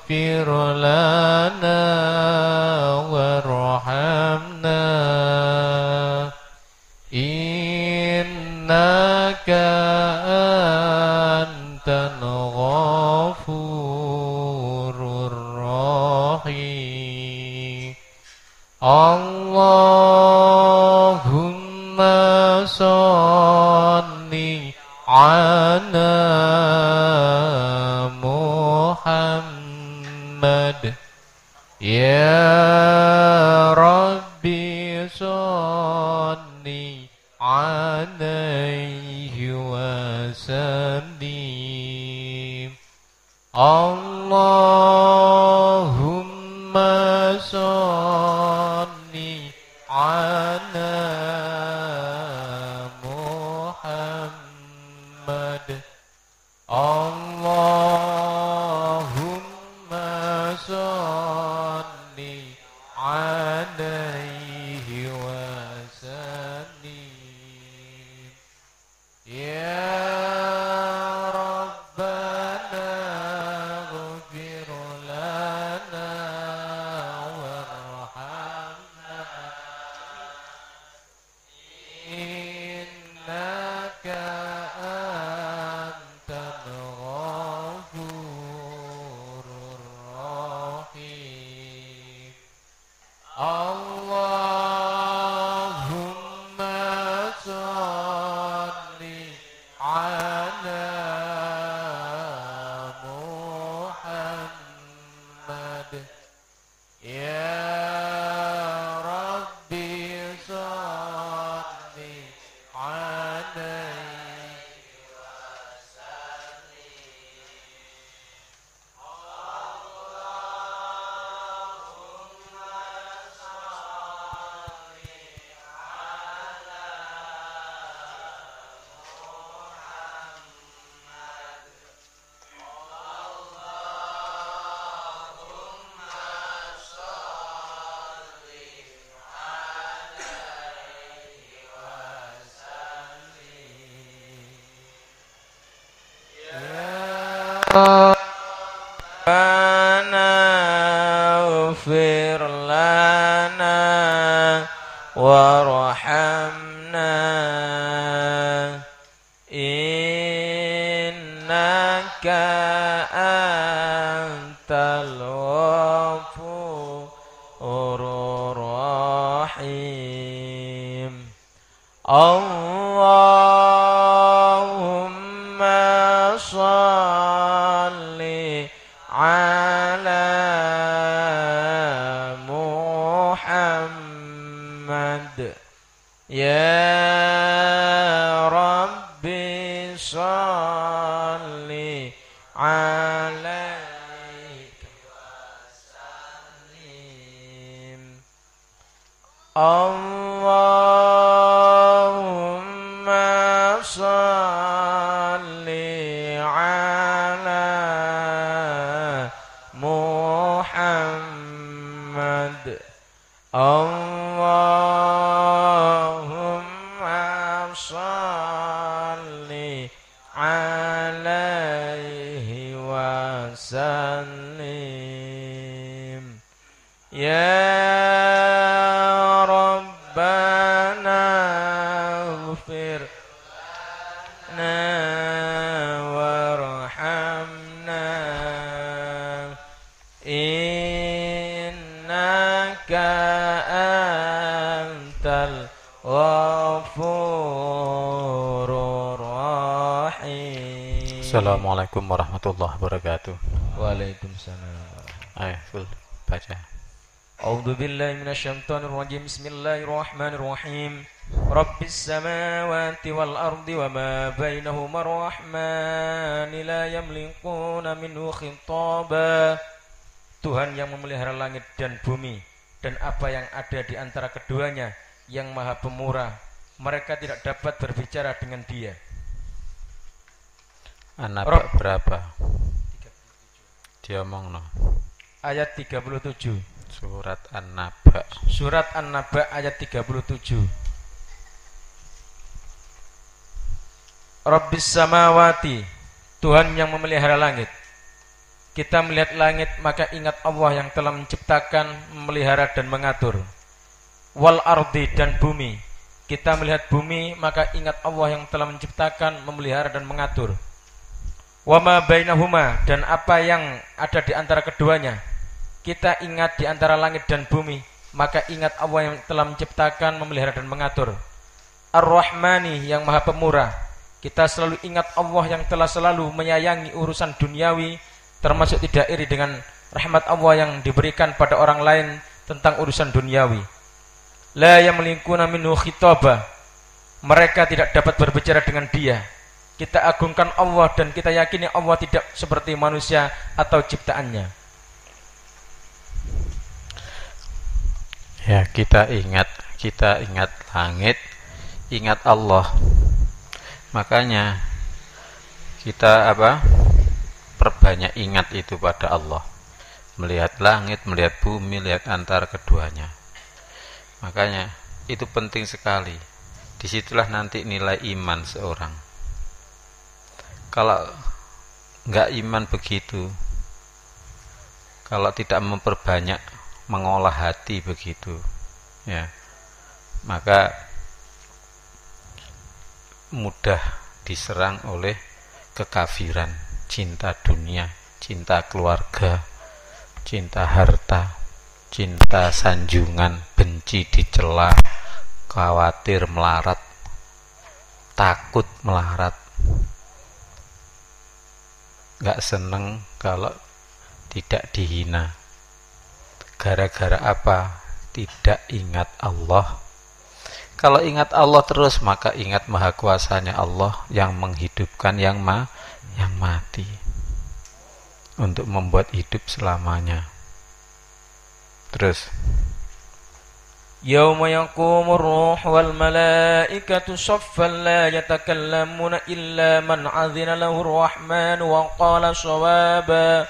اغفر لنا وارحمنا إنك أنت الغفور الرحيم اللهم صل على محمد يا ربي صل عليه وسلم اللهم صل على محمد اللهم صل عليه وسلم يا ربنا اغفر لنا وارحمنا إنك أنت الغفور الرحيم اللهم صل على محمد يا ربي صل عليه Rabbana ighfir lana warhamna innaka antal ghafurur rahim Allahumma shalli ala Muhammad ya Rabbi shalli alaihi wasallim Allahumma shalli ala Muhammad Allahumma shalli alaihi wasallim ya Rabbana ighfir lana warhamna innaka antal ghafurur rahim. Assalamualaikum warahmatullahi wabarakatuh. Waalaikumsalam. Ayo, full baca. A'udzu billahi minasyaitonir rajim. Bismillahirrahmanirrahim. Rabbis samawati wal ardi wama bainahuma rahman la yamliquna minhu khitaba. Tuhan yang memelihara langit dan bumi dan apa yang ada di antara keduanya, yang maha pemurah, mereka tidak dapat berbicara dengan dia. An-Naba berapa? Dia omong no. Ayat 37. Surat An-Naba. Surat An-Naba ayat 37. Rabbis samawati, Tuhan yang memelihara langit. Kita melihat langit, maka ingat Allah yang telah menciptakan, memelihara dan mengatur. Wal ardi, dan bumi. Kita melihat bumi, maka ingat Allah yang telah menciptakan, memelihara dan mengatur. Wa ma bainahuma, dan apa yang ada di antara keduanya. Kita ingat di antara langit dan bumi, maka ingat Allah yang telah menciptakan, memelihara dan mengatur. Ar-Rahmani, yang Maha Pemurah. Kita selalu ingat Allah yang telah selalu menyayangi urusan duniawi, termasuk tidak iri dengan rahmat Allah yang diberikan pada orang lain tentang urusan duniawi. La yamlikuna minhu khitaba, mereka tidak dapat berbicara dengan dia. Kita agungkan Allah dan kita yakini Allah tidak seperti manusia atau ciptaannya. Ya, kita ingat langit, ingat Allah. Makanya kita perbanyak ingat itu pada Allah. Melihat langit, melihat bumi, lihat antara keduanya. Makanya itu penting sekali. Disitulah nanti nilai iman seorang. Kalau enggak iman begitu, kalau tidak memperbanyak mengolah hati begitu, ya, maka mudah diserang oleh kekafiran, cinta dunia, cinta keluarga, cinta harta, cinta sanjungan, benci dicela, khawatir melarat, takut melarat, gak seneng kalau tidak dihina. Gara-gara apa? Tidak ingat Allah. Kalau ingat Allah terus, maka ingat maha kuasanya Allah yang menghidupkan yang mati untuk membuat hidup selamanya. Terus Yauma yaqumur ruh wal malaikatu saffan la yatakallamuna illa man adzina lahu ar-rahman wa qala shawaba.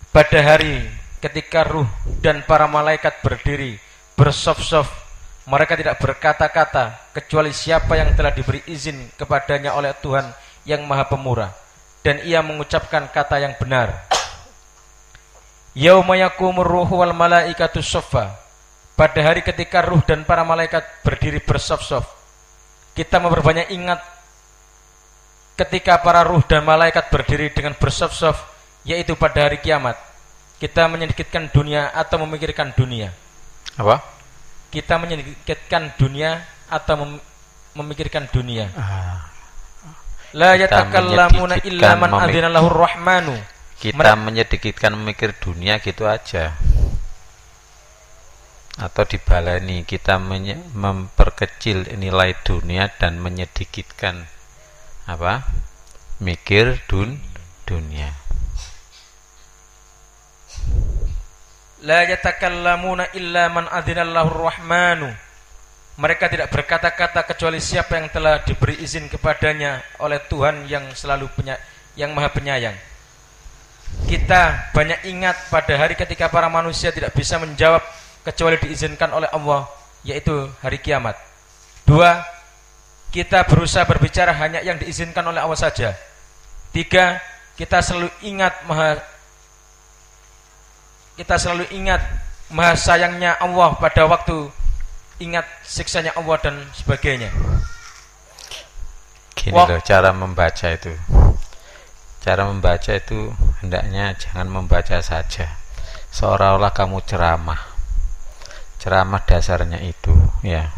Pada hari ketika ruh dan para malaikat berdiri bersaf-saf, mereka tidak berkata-kata kecuali siapa yang telah diberi izin kepadanya oleh Tuhan yang Maha Pemurah dan ia mengucapkan kata yang benar. Yauma yaqumur ruhu wal malaikatu saffa. Pada hari ketika ruh dan para malaikat berdiri bersaf-saf, kita memperbanyak ingat ketika para ruh dan malaikat berdiri dengan bersaf-saf, yaitu pada hari kiamat. Kita menyedikitkan dunia atau memikirkan dunia. Apa? Kita menyedikitkan dunia atau memikirkan dunia. La yatakallamuna illa man adzina lahur rahmanu. Kita menyedikitkan memikir dunia gitu aja. Atau dibalani, kita memperkecil nilai dunia dan menyedikitkan mikir dunia. La yatakallamuna illa man adzina lahur rahmanu. Mereka tidak berkata-kata kecuali siapa yang telah diberi izin kepadanya oleh Tuhan yang yang Maha Penyayang. Kita banyak ingat pada hari ketika para manusia tidak bisa menjawab kecuali diizinkan oleh Allah, yaitu hari kiamat. 2. Kita berusaha berbicara hanya yang diizinkan oleh Allah saja. 3. Kita selalu ingat maha sayangnya Allah pada waktu ingat siksanya Allah dan sebagainya. Gini loh cara membaca itu. Cara membaca itu hendaknya jangan membaca saja seolah-olah kamu ceramah. Ceramah dasarnya itu, ya,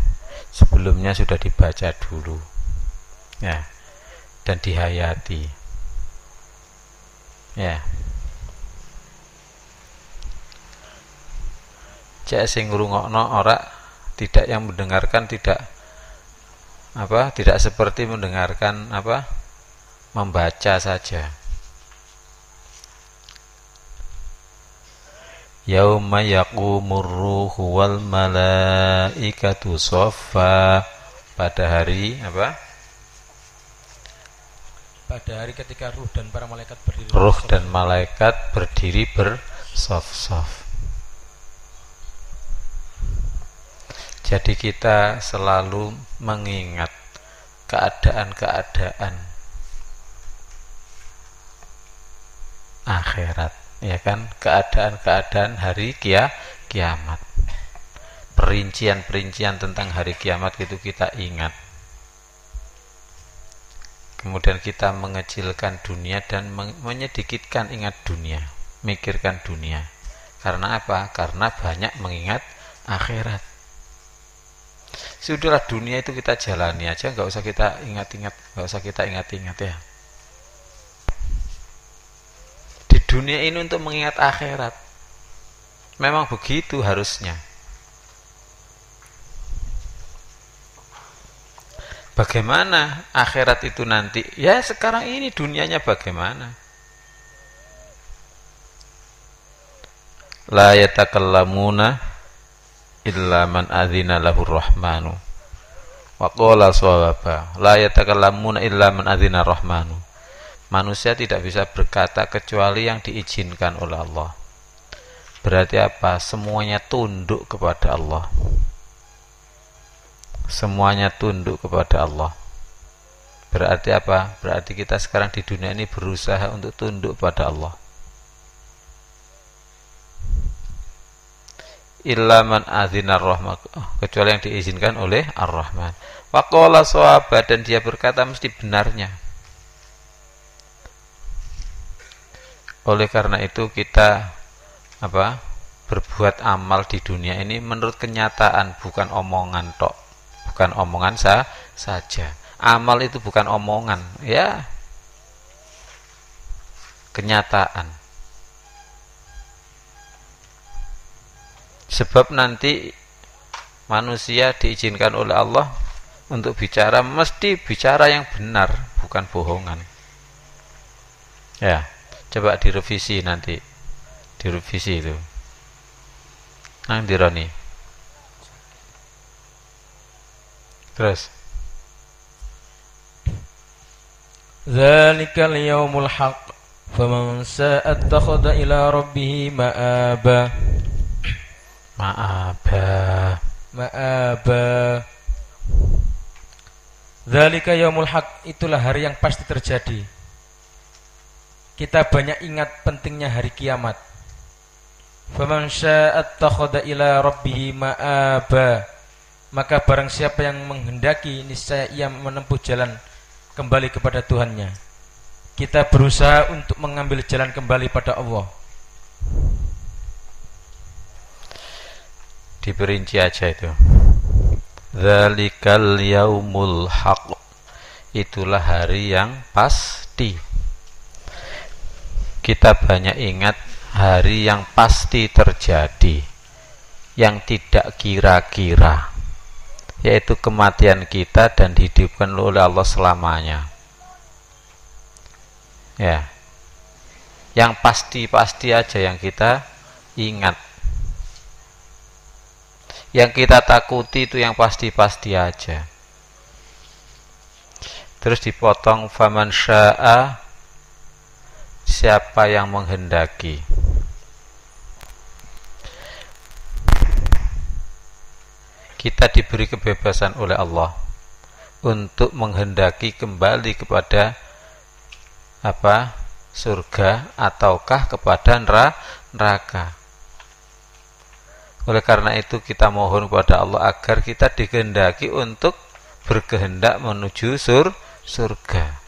sebelumnya sudah dibaca dulu, ya, dan dihayati, ya. Cek sing ngrungokno ora, tidak yang mendengarkan tidak seperti mendengarkan membaca saja. Yauma yaqumur ruhu wal malaikatu saffa. Pada hari Pada hari ketika ruh dan para malaikat berdiri. Ruh dan malaikat berdiri bersaf-saf. Jadi kita selalu mengingat keadaan-keadaan akhirat, ya kan, keadaan-keadaan hari kiamat, perincian-perincian tentang hari kiamat itu kita ingat. Kemudian kita mengecilkan dunia dan menyedikitkan ingat dunia, mikirkan dunia. Karena apa? Karena banyak mengingat akhirat. Sudahlah, dunia itu kita jalani aja, nggak usah kita ingat-ingat, nggak usah kita ingat-ingat ya. Di dunia ini untuk mengingat akhirat, memang begitu harusnya. Bagaimana akhirat itu nanti? Ya sekarang ini dunianya bagaimana? La yatakallamuna illa man adzina lahur rahmanu wa qala shawaba. La yatakallamuna illa man adzina rahmanu. Manusia tidak bisa berkata kecuali yang diizinkan oleh Allah. Berarti apa? Semuanya tunduk kepada Allah. Semuanya tunduk kepada Allah. Berarti apa? Berarti kita sekarang di dunia ini berusaha untuk tunduk pada Allah. Illa man adzina rahman, kecuali yang diizinkan oleh Ar-Rahman. Wa qala shawaba, dan dia berkata mesti benarnya. Oleh karena itu kita berbuat amal di dunia ini menurut kenyataan, bukan omongan tok. Bukan omongan saja. Amal itu bukan omongan, ya. Kenyataan. Sebab nanti manusia diizinkan oleh Allah untuk bicara, mesti bicara yang benar, bukan bohongan. Ya, coba direvisi nanti. Direvisi itu. Nang dironi. Terus Dzalikal yaumul haqq faman sha'a ittakhadha ila rabbih ma'aba. Dzalika yaumul haqq, itulah hari yang pasti terjadi. Kita banyak ingat pentingnya hari kiamat. Faman sha'a ittakhadha ila rabbih ma'aba. Maka barang siapa yang menghendaki, niscaya ia menempuh jalan kembali kepada Tuhannya. Kita berusaha untuk mengambil jalan kembali pada Allah. Diperinci aja itu. Dzalikal yaumul haqq, itulah hari yang pasti. Kita banyak ingat hari yang pasti terjadi, yang tidak kira-kira, yaitu kematian kita dan dihidupkan oleh Allah selamanya. Ya, yang pasti-pasti aja yang kita ingat. Yang kita takuti itu yang pasti-pasti aja. Terus dipotong faman syaa, siapa yang menghendaki. Kita diberi kebebasan oleh Allah untuk menghendaki kembali kepada surga ataukah kepada neraka. Oleh karena itu kita mohon kepada Allah agar kita dikehendaki untuk berkehendak menuju surga,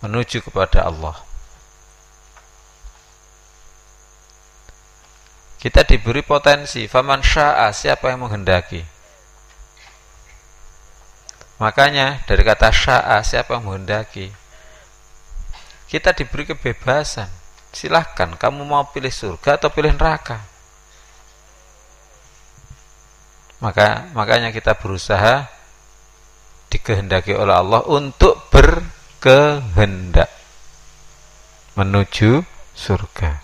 menuju kepada Allah. Kita diberi potensi, faman syaa, siapa yang menghendaki. Makanya dari kata syaa, siapa yang menghendaki, kita diberi kebebasan. Silahkan kamu mau pilih surga atau pilih neraka. Makanya kita berusaha dikehendaki oleh Allah untuk berkehendak menuju surga,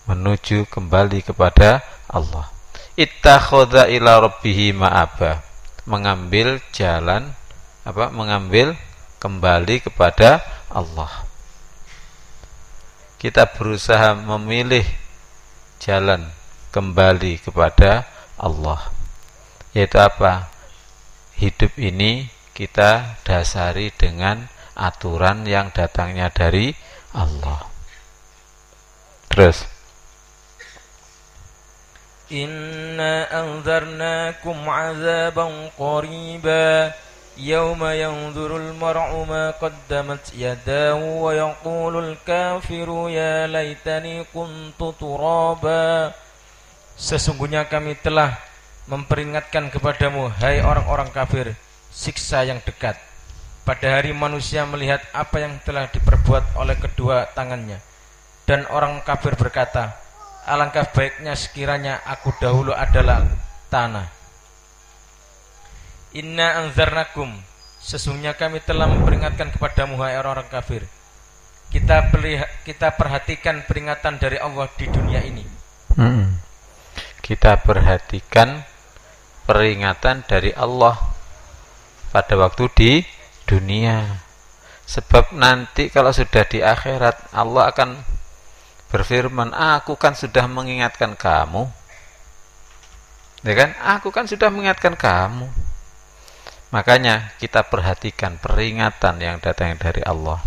menuju kembali kepada Allah. Ittakhadha ila rabbihi ma'aba, mengambil jalan mengambil kembali kepada Allah. Kita berusaha memilih jalan kembali kepada Allah, yaitu apa? Hidup ini kita dasari dengan aturan yang datangnya dari Allah. Terus Inna anzarnakum azaban qariba Yawma yanzurul mar'u ma qaddamat yadahu wa yaqulul kafiru ya laitani kuntu turaba. Sesungguhnya kami telah memperingatkan kepadamu, hai orang-orang kafir, siksa yang dekat. Pada hari manusia melihat apa yang telah diperbuat oleh kedua tangannya. Dan orang kafir berkata, alangkah baiknya sekiranya aku dahulu adalah tanah. Inna anzarnakum, sesungguhnya kami telah memperingatkan kepadamu, hai orang-orang kafir. Kita perhatikan peringatan dari Allah di dunia ini. Kita perhatikan peringatan dari Allah pada waktu di dunia. Sebab nanti kalau sudah di akhirat, Allah akan berfirman, aku kan sudah mengingatkan kamu. Ya kan? Aku kan sudah mengingatkan kamu. Makanya kita perhatikan peringatan yang datang dari Allah.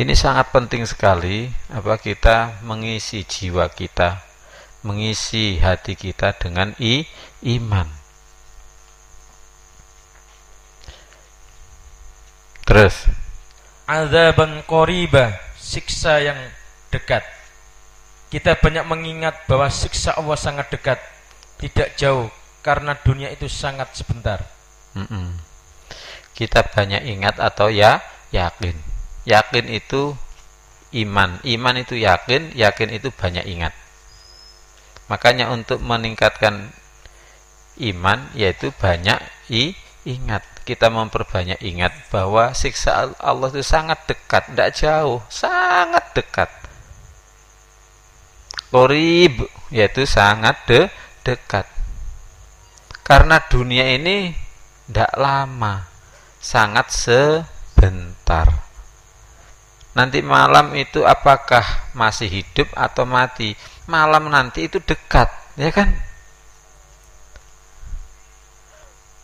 Ini sangat penting sekali kita mengisi jiwa kita, mengisi hati kita dengan iman. Terus Azaban qariba, siksa yang dekat. Kita banyak mengingat bahwa siksa Allah sangat dekat, tidak jauh, karena dunia itu sangat sebentar. Kita banyak ingat atau yakin. Yakin itu iman, iman itu yakin, yakin itu banyak ingat. Makanya untuk meningkatkan iman yaitu banyak ingat. Kita memperbanyak ingat bahwa siksa Allah itu sangat dekat, tidak jauh, sangat dekat. Qorib yaitu sangat dekat. Karena dunia ini tidak lama, sangat sebentar. Nanti malam itu apakah masih hidup atau mati? Malam nanti itu dekat, ya kan?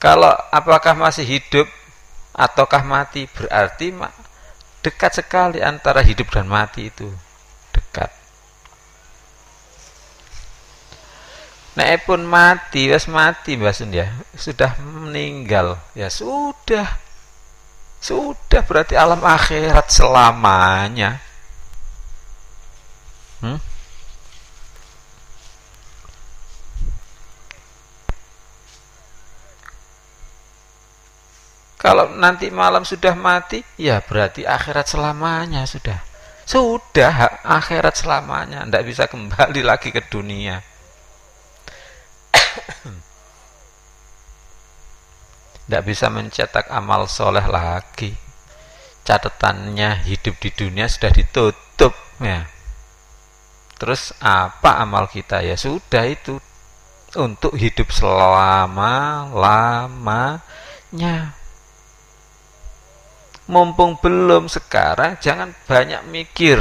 Kalau apakah masih hidup ataukah mati, berarti dekat sekali antara hidup dan mati itu, dekat. Nek pun mati, wes mati mbasun ya, sudah meninggal, ya sudah berarti alam akhirat selamanya. Kalau nanti malam sudah mati, ya berarti akhirat selamanya sudah akhirat selamanya, tidak bisa kembali lagi ke dunia. Tidak bisa mencetak amal soleh lagi. Catatannya hidup di dunia sudah ditutup ya. Terus apa amal kita? Ya sudah itu untuk hidup selama-lamanya. Mumpung belum sekarang, jangan banyak mikir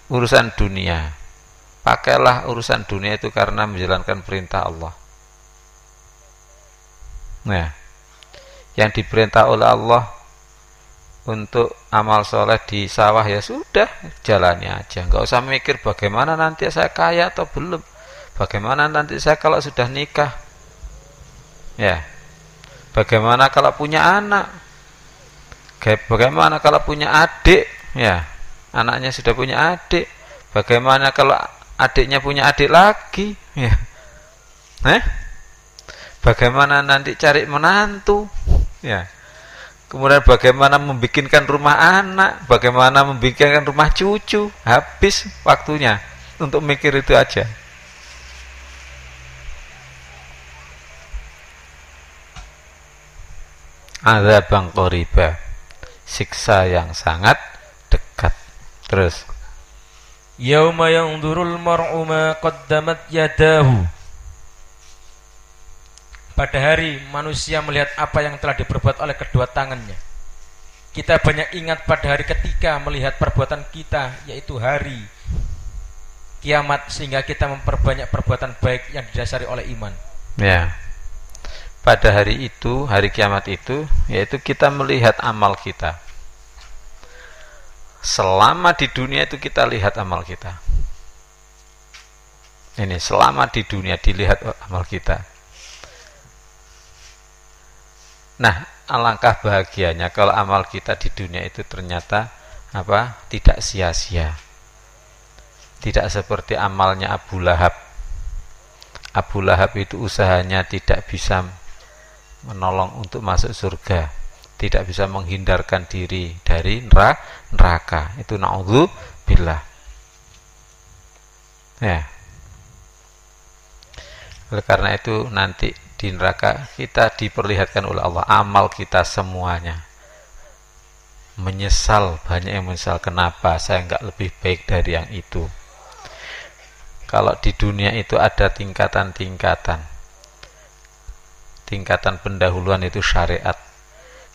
urusan dunia. Pakailah urusan dunia itu karena menjalankan perintah Allah. Nah, yang diperintah oleh Allah untuk amal soleh di sawah ya sudah, jalani aja. Nggak usah mikir bagaimana nanti saya kaya atau belum, bagaimana nanti saya kalau sudah nikah, ya, bagaimana kalau punya anak, bagaimana kalau punya adik, ya, anaknya sudah punya adik, bagaimana kalau adiknya punya adik lagi, ya, bagaimana nanti cari menantu, ya. Kemudian bagaimana membikinkan rumah anak, bagaimana membikinkan rumah cucu. Habis waktunya untuk mikir itu aja. Azabang qoriba, siksa yang sangat dekat. Terus Yauma yanzurul mar'u ma qaddamat yadahu. Pada hari manusia melihat apa yang telah diperbuat oleh kedua tangannya. Kita banyak ingat pada hari ketika melihat perbuatan kita, yaitu hari kiamat, sehingga kita memperbanyak perbuatan baik yang didasari oleh iman. Ya, pada hari itu, hari kiamat itu, yaitu kita melihat amal kita. Selama di dunia itu kita lihat amal kita. Ini selama di dunia dilihat amal kita. Nah, alangkah bahagianya kalau amal kita di dunia itu ternyata tidak sia-sia. Tidak seperti amalnya Abu Lahab. Abu Lahab itu usahanya tidak bisa menolong untuk masuk surga, tidak bisa menghindarkan diri dari neraka. Itu na'udzubillah. Ya. Oleh karena itu nanti di neraka kita diperlihatkan oleh Allah amal kita semuanya. Menyesal, banyak yang menyesal, kenapa saya enggak lebih baik dari yang itu. Kalau di dunia itu ada tingkatan-tingkatan. Tingkatan pendahuluan itu syariat.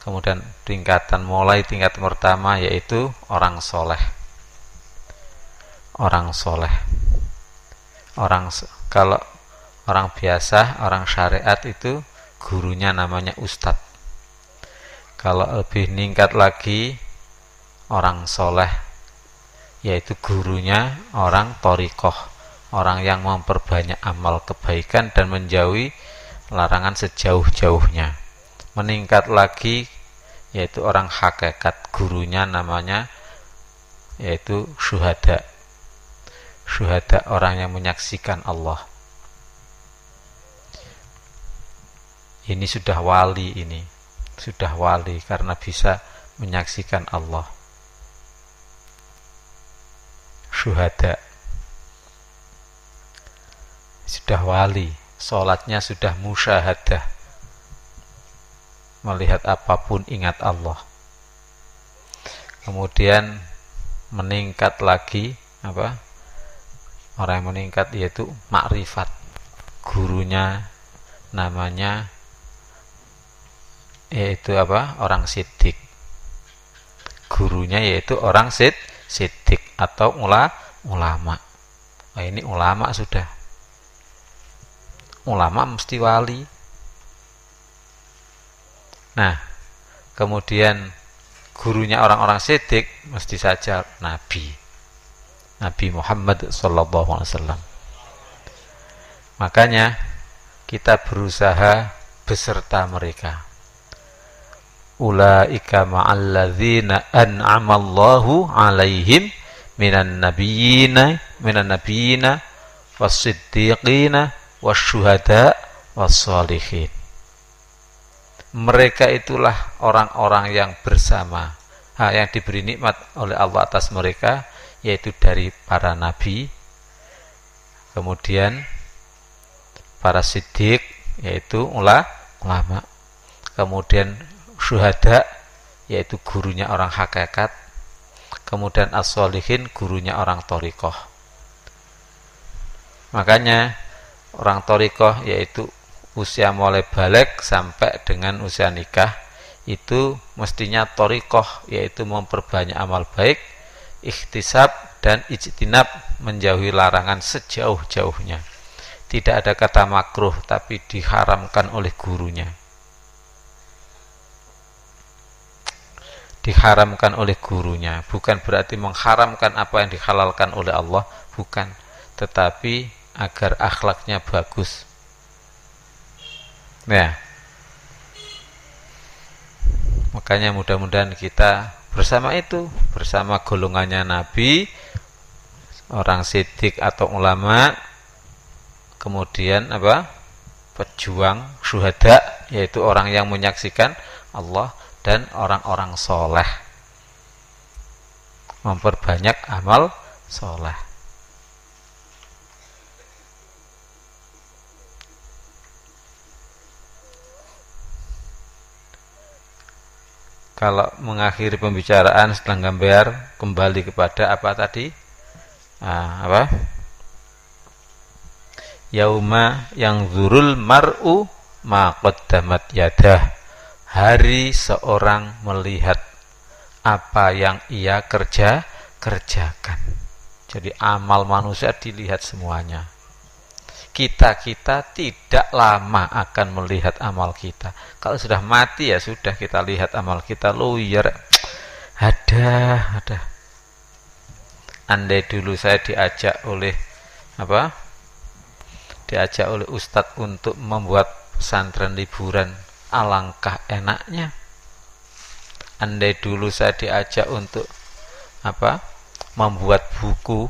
Kemudian tingkatan pertama yaitu orang soleh. Kalau orang biasa, orang syariat itu gurunya namanya ustadz. Kalau lebih meningkat lagi orang soleh, yaitu gurunya orang thariqah, orang yang memperbanyak amal kebaikan dan menjauhi larangan sejauh-jauhnya. Meningkat lagi yaitu orang hakikat, gurunya namanya yaitu syuhada. Syuhada, orang yang menyaksikan Allah. Ini sudah wali, sudah wali karena bisa menyaksikan Allah. Syuhada sudah wali, sholatnya sudah musyahadah, melihat apapun ingat Allah. Kemudian meningkat lagi orang yang meningkat yaitu makrifat, gurunya namanya yaitu orang siddiq, gurunya yaitu orang siddiq atau ulama. Ini ulama sudah, ulama mesti wali. Nah, kemudian gurunya orang-orang siddiq mesti saja Nabi Muhammad sallallahu alaihi wasallam. Makanya kita berusaha beserta mereka. Ulaika ma'alladzina an'amallahu alaihim minan nabiyyina was-siddiqina wasyuhada was-sholihin. Mereka itulah orang-orang yang bersama, yang diberi nikmat oleh Allah atas mereka, yaitu dari para nabi, kemudian para siddiq, yaitu ulama, kemudian syuhada, yaitu gurunya orang hakikat, kemudian as-sholihin, gurunya orang thariqah. Makanya orang thariqah yaitu usia mulai balik sampai dengan usia nikah itu mestinya thariqah, yaitu memperbanyak amal baik, ikhtisab dan ijtinab, menjauhi larangan sejauh-jauhnya. Tidak ada kata makruh, tapi diharamkan oleh gurunya. Diharamkan oleh gurunya, bukan berarti mengharamkan apa yang dihalalkan oleh Allah, bukan, tetapi agar akhlaknya bagus. Ya. Makanya mudah-mudahan kita bersama itu, bersama golongannya Nabi, orang siddiq atau ulama, kemudian pejuang syuhada, yaitu orang yang menyaksikan Allah, dan orang-orang soleh, memperbanyak amal soleh. Kalau mengakhiri pembicaraan setelah gambar, kembali kepada apa tadi? Yauma yang zurul mar'u ma qaddamat yadah. Hari seorang melihat apa yang ia kerjakan. Jadi amal manusia dilihat semuanya. kita tidak lama akan melihat amal kita. Kalau sudah mati ya sudah, kita lihat amal kita. Luyar, ada. Andai dulu saya diajak oleh ustadz untuk membuat pesantren liburan, alangkah enaknya. Andai dulu saya diajak untuk membuat buku,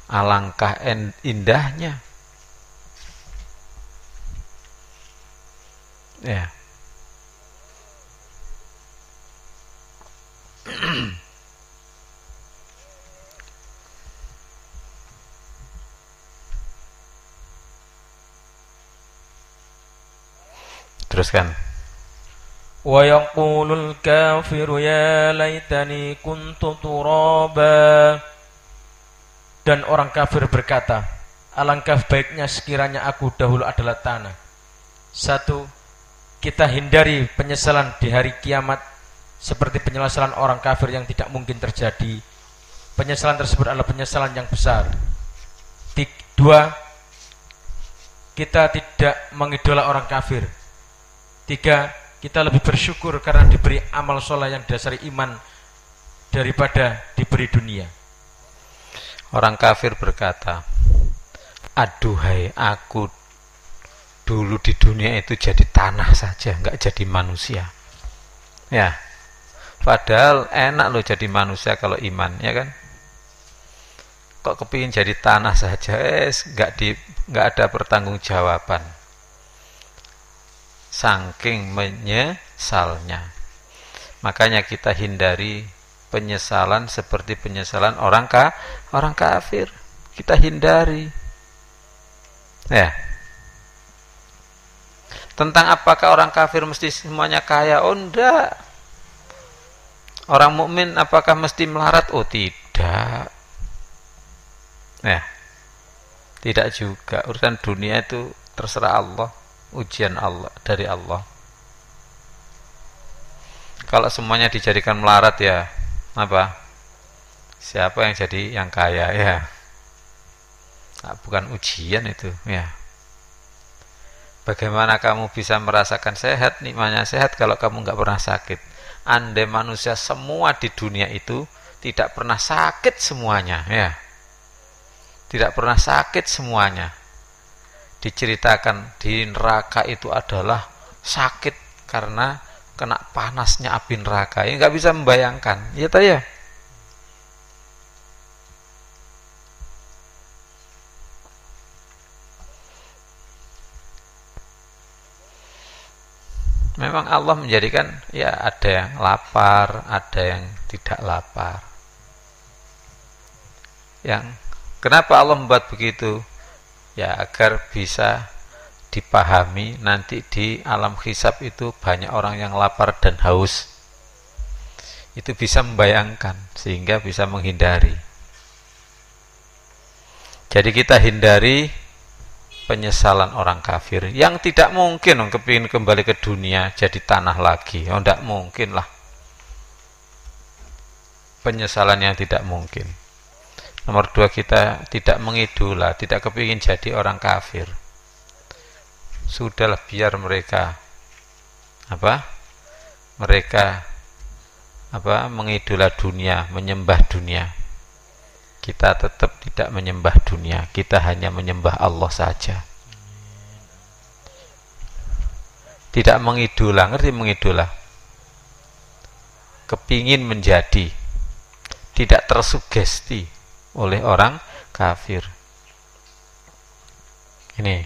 alangkah indahnya. Ya. Teruskan. Wa yaqulul kafiru ya laitani kuntu turaba. Dan orang kafir berkata, alangkah baiknya sekiranya aku dahulu adalah tanah. Satu, kita hindari penyesalan di hari kiamat seperti penyesalan orang kafir yang tidak mungkin terjadi. Penyesalan tersebut adalah penyesalan yang besar. Dua, kita tidak mengidola orang kafir. Tiga, kita lebih bersyukur karena diberi amal soleh yang dasari iman daripada diberi dunia. Orang kafir berkata, aduhai aku dulu di dunia itu jadi tanah saja, nggak jadi manusia. Ya, padahal enak loh jadi manusia kalau iman, ya kan? Kok kepingin jadi tanah saja, nggak ada pertanggungjawaban. Saking menyesalnya. Makanya kita hindari penyesalan seperti penyesalan orang kafir. Kita hindari. Ya. Tentang apakah orang kafir mesti semuanya kaya? Oh enggak. Orang mukmin apakah mesti melarat? Oh tidak. Ya. Tidak juga. Urusan dunia itu terserah Allah. Ujian Allah dari Allah. Kalau semuanya dijadikan melarat ya apa? Siapa yang jadi yang kaya ya? Nah, bukan ujian itu ya. Bagaimana kamu bisa merasakan sehat, nikmatnya sehat kalau kamu nggak pernah sakit? Andai manusia semua di dunia itu tidak pernah sakit semuanya ya. Tidak pernah sakit semuanya. Diceritakan di neraka itu adalah sakit karena kena panasnya api neraka. Ya nggak bisa membayangkan, ya tahu ya. Memang Allah menjadikan ya ada yang lapar, ada yang tidak lapar. Kenapa Allah membuat begitu? Ya agar bisa dipahami nanti di alam hisab itu banyak orang yang lapar dan haus. Itu bisa membayangkan sehingga bisa menghindari. Jadi kita hindari penyesalan orang kafir yang tidak mungkin kepingin kembali ke dunia jadi tanah lagi. Oh tidak mungkin lah. Penyesalan yang tidak mungkin. Nomor dua, kita tidak mengidola, tidak kepingin jadi orang kafir. Sudahlah biar mereka mengidola dunia, menyembah dunia. Kita tetap tidak menyembah dunia, kita hanya menyembah Allah saja. Tidak mengidola, ngerti mengidola? Kepingin menjadi, tidak tersugesti oleh orang kafir. Ini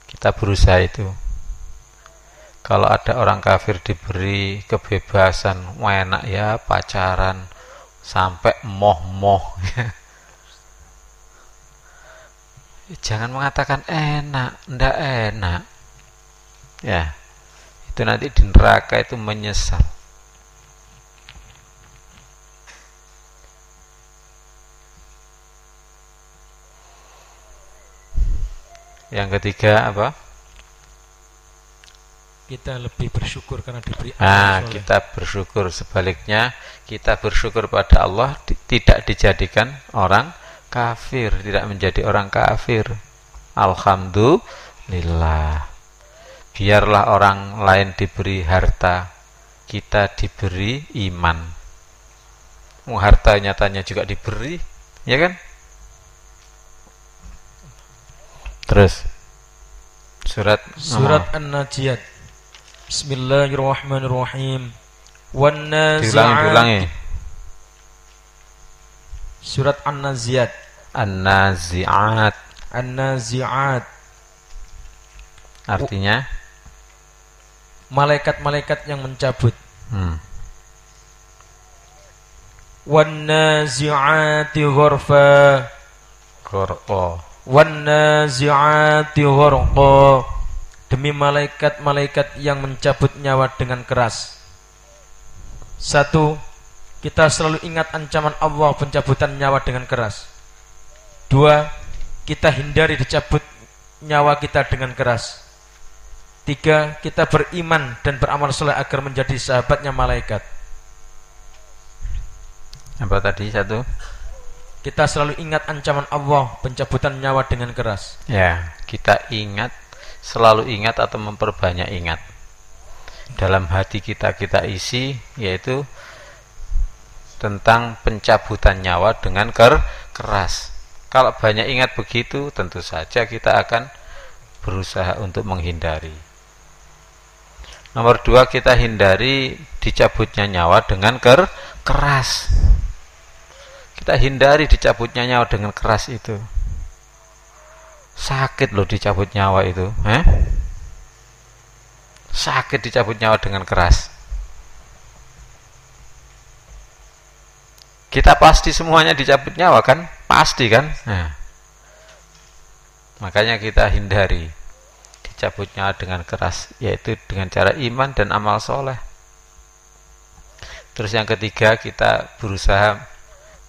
kita berusaha itu. Kalau ada orang kafir diberi kebebasan, enak ya pacaran sampai moh-moh. Jangan mengatakan enak, ndak enak. Ya, itu nanti di neraka itu menyesal. Yang ketiga apa? Kita lebih bersyukur karena diberi amal soleh. Kita bersyukur sebaliknya, kita bersyukur pada Allah tidak dijadikan orang kafir, tidak menjadi orang kafir. alhamdulillah. Biarlah orang lain diberi harta, kita diberi iman. Harta nyatanya juga diberi, ya kan? Terus surat An-Najiyat. Bismillahirrahmanirrahim. Diulangi. Surat An-Naziyat. An-Nazi'at. Artinya malaikat-malaikat yang mencabut. Wan-nazi'ati ghurfa. Wan-nazi'ati ghurqa. Demi malaikat-malaikat yang mencabut nyawa dengan keras. 1. Kita selalu ingat ancaman Allah pencabutan nyawa dengan keras. 2. Kita hindari dicabut nyawa kita dengan keras. 3. Kita beriman dan beramal saleh agar menjadi sahabatnya malaikat. Apa tadi 1? Kita selalu ingat ancaman Allah pencabutan nyawa dengan keras. Ya, kita selalu ingat atau memperbanyak ingat. Dalam hati kita isi yaitu tentang pencabutan nyawa dengan keras. Kalau banyak ingat begitu, tentu saja kita akan berusaha untuk menghindari. Nomor 2, kita hindari dicabutnya nyawa dengan keras. Kita hindari dicabutnya nyawa dengan keras itu. Sakit loh dicabut nyawa itu, sakit dicabut nyawa dengan keras. Kita pasti semuanya dicabut nyawa kan? Pasti kan? Nah, makanya kita hindari dicabut nyawa dengan keras, yaitu dengan cara iman dan amal soleh. Terus yang ketiga, kita berusaha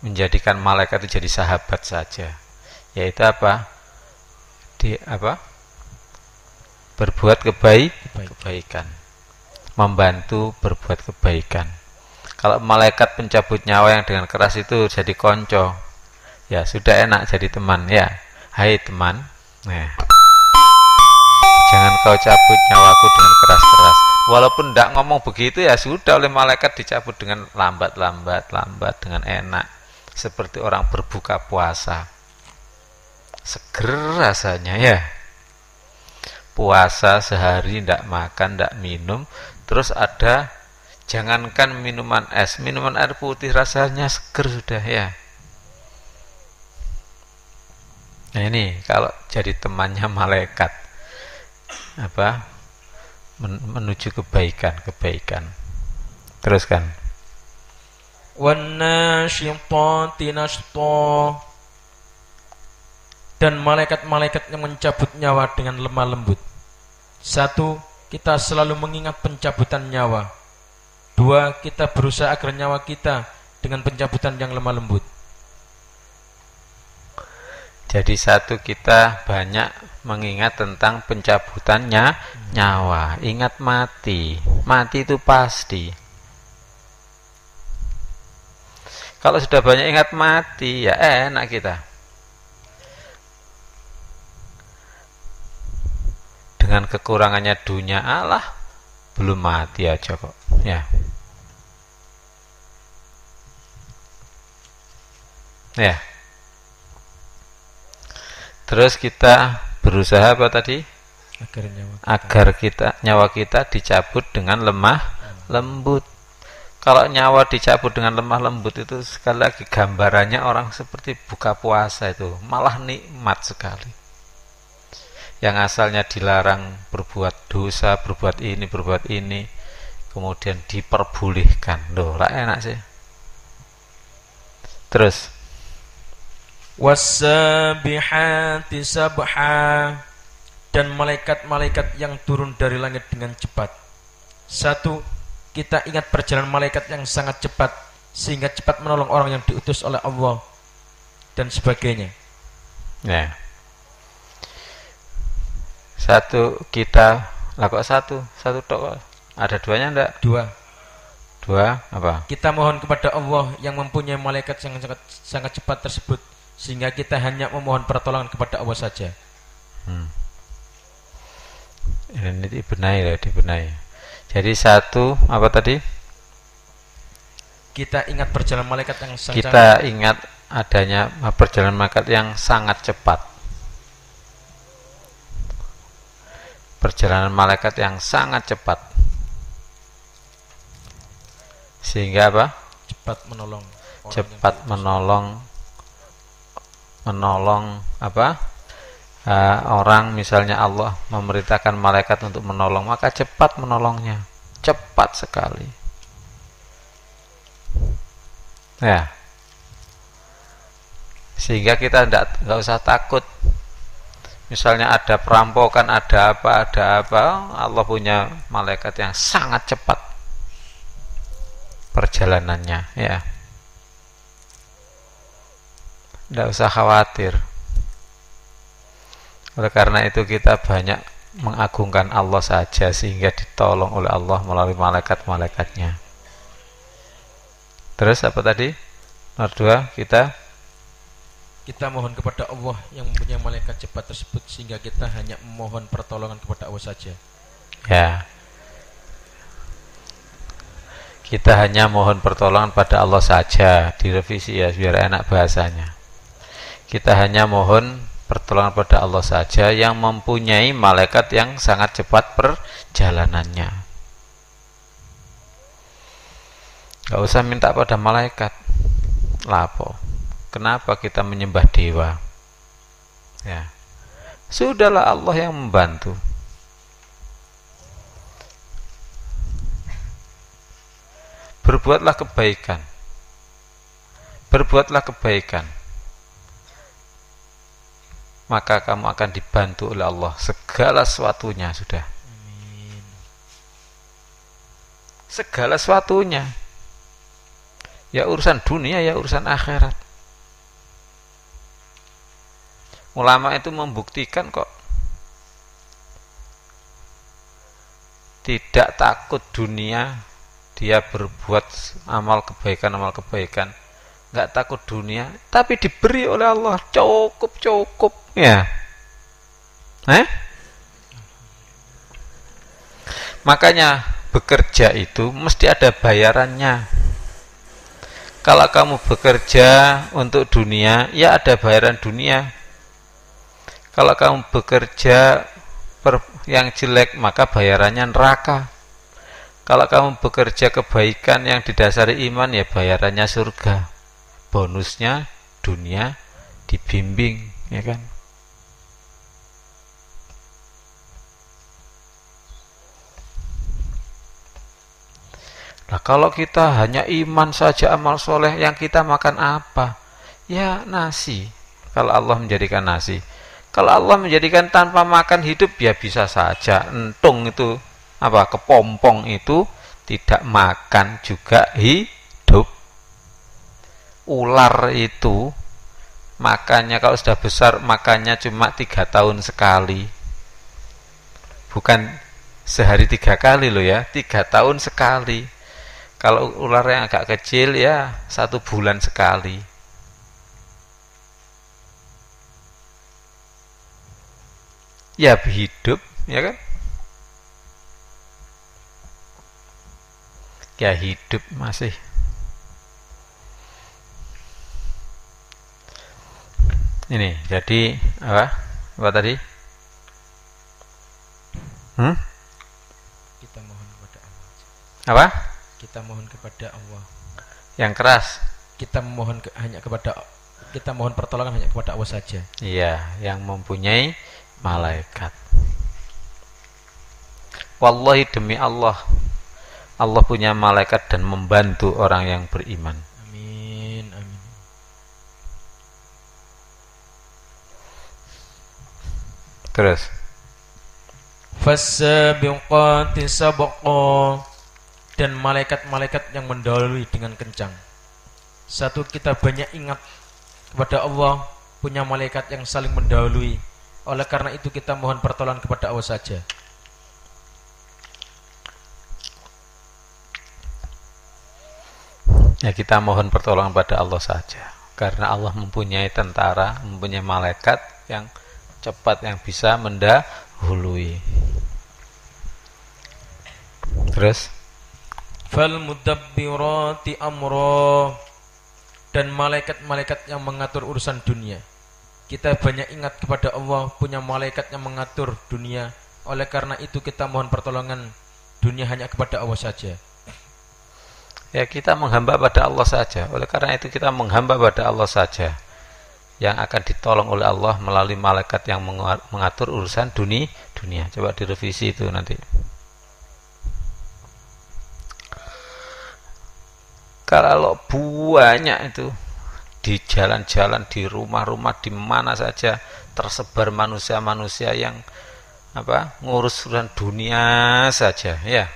menjadikan malaikat itu jadi sahabat saja, yaitu apa? Berbuat kebaikan, membantu berbuat kebaikan. Kalau malaikat pencabut nyawa yang dengan keras itu jadi konco, ya sudah enak jadi teman ya. Hai teman, jangan kau cabut nyawaku dengan keras-keras. Walaupun tidak ngomong begitu ya sudah, oleh malaikat dicabut dengan lambat dengan enak, seperti orang berbuka puasa. Seger rasanya ya. Puasa sehari tidak makan, tidak minum, terus ada jangankan minuman es, minuman air putih rasanya seger sudah ya. Nah ini kalau jadi temannya malaikat, menuju kebaikan. Teruskan. Wan-nasyitati nashta. Dan malaikat-malaikat yang mencabut nyawa dengan lemah lembut. 1. Kita selalu mengingat pencabutan nyawa. 2. Kita berusaha agar nyawa kita dengan pencabutan yang lemah lembut. Jadi 1, kita banyak mengingat tentang pencabutannya nyawa. Ingat mati itu pasti. Kalau sudah banyak ingat mati, ya enak kita. Dengan kekurangannya dunia, Allah belum mati aja kok ya. Terus kita berusaha apa tadi? Agar nyawa kita dicabut dengan lemah lembut. Kalau nyawa dicabut dengan lemah lembut itu sekali lagi gambarannya orang seperti buka puasa itu, malah nikmat sekali. Yang asalnya dilarang berbuat dosa, berbuat ini, kemudian diperbolehkan. Loh, lah enak sih. Terus Was-sabihati sabha. Dan malaikat-malaikat yang turun dari langit dengan cepat. 1. Kita ingat perjalanan malaikat yang sangat cepat, sehingga cepat menolong orang yang diutus oleh Allah dan sebagainya. Ya. 1 kita kok satu tok, ada 2-nya enggak? 2 apa? Kita mohon kepada Allah yang mempunyai malaikat yang sangat cepat tersebut, sehingga kita hanya memohon pertolongan kepada Allah saja. Ini dibenahi. Jadi satu apa tadi? Kita ingat perjalanan malaikat yang sangat Kita ingat adanya perjalanan malaikat yang sangat cepat. Perjalanan malaikat yang sangat cepat. Sehingga apa? cepat menolong. Cepat menolong apa? Orang misalnya Allah memerintahkan malaikat untuk menolong, maka cepat menolongnya. Cepat sekali. Ya. Sehingga kita nggak usah takut. Misalnya ada perampokan, ada apa, Allah punya malaikat yang sangat cepat perjalanannya, ya. Nggak usah khawatir. Oleh karena itu kita banyak mengagungkan Allah saja sehingga ditolong oleh Allah melalui malaikat-malaikatnya. Terus apa tadi? Nomor 2, kita mohon kepada Allah yang mempunyai malaikat cepat tersebut sehingga kita hanya memohon pertolongan kepada Allah saja. Ya. Kita hanya mohon pertolongan pada Allah saja. Direvisi ya biar enak bahasanya. Kita hanya mohon pertolongan pada Allah saja yang mempunyai malaikat yang sangat cepat perjalanannya. Gak usah minta pada malaikat. Lapo. Kenapa kita menyembah dewa? Ya. Sudahlah Allah yang membantu. Berbuatlah kebaikan. Berbuatlah kebaikan. Maka kamu akan dibantu oleh Allah segala sesuatunya sudah. Amin. Segala sesuatunya. Ya urusan dunia, ya urusan akhirat. Ulama itu membuktikan kok. Tidak takut dunia, dia berbuat amal kebaikan. Nggak takut dunia, tapi diberi oleh Allah cukup ya. Makanya bekerja itu mesti ada bayarannya. Kalau kamu bekerja untuk dunia, ya ada bayaran dunia. Kalau kamu bekerja yang jelek, maka bayarannya neraka. Kalau kamu bekerja kebaikan yang didasari iman, ya bayarannya surga. Bonusnya dunia dibimbing, ya kan? Nah, kalau kita hanya iman saja amal soleh, yang kita makan apa? Ya nasi. Kalau Allah menjadikan nasi. Kalau Allah menjadikan tanpa makan hidup, ya bisa saja. Entung itu apa? Kepompong itu tidak makan juga hidup. Ular itu makannya kalau sudah besar makannya cuma 3 tahun sekali, bukan sehari 3 kali loh ya, 3 tahun sekali. Kalau ular yang agak kecil ya 1 bulan sekali. Ya hidup, ya kan? Ya hidup masih. Ini jadi apa tadi? Kita mohon kepada Allah. Apa? Kita mohon kepada Allah. Yang keras. Kita mohon kita mohon pertolongan hanya kepada Allah saja. Iya, yang mempunyai malaikat. Wallahi demi Allah, Allah punya malaikat dan membantu orang yang beriman. Amin. Terus Fasabiqati sabqa, dan malaikat-malaikat yang mendahului dengan kencang. Satu, kita banyak ingat kepada Allah punya malaikat yang saling mendahului. Oleh karena itu kita mohon pertolongan kepada Allah saja. Ya kita mohon pertolongan pada Allah saja. Karena Allah mempunyai tentara, mempunyai malaikat yang cepat, yang bisa mendahului. Terus fal mudabbirati amra, dan malaikat-malaikat yang mengatur urusan dunia. Kita banyak ingat kepada Allah, punya malaikat yang mengatur dunia. Oleh karena itu kita mohon pertolongan dunia hanya kepada Allah saja. Ya, kita menghamba pada Allah saja. Oleh karena itu kita menghamba pada Allah saja, yang akan ditolong oleh Allah melalui malaikat yang mengatur urusan dunia. Coba direvisi itu nanti. Kalau banyak itu di jalan-jalan, di rumah-rumah, di mana saja tersebar manusia-manusia yang ngurus urusan dunia saja, ya.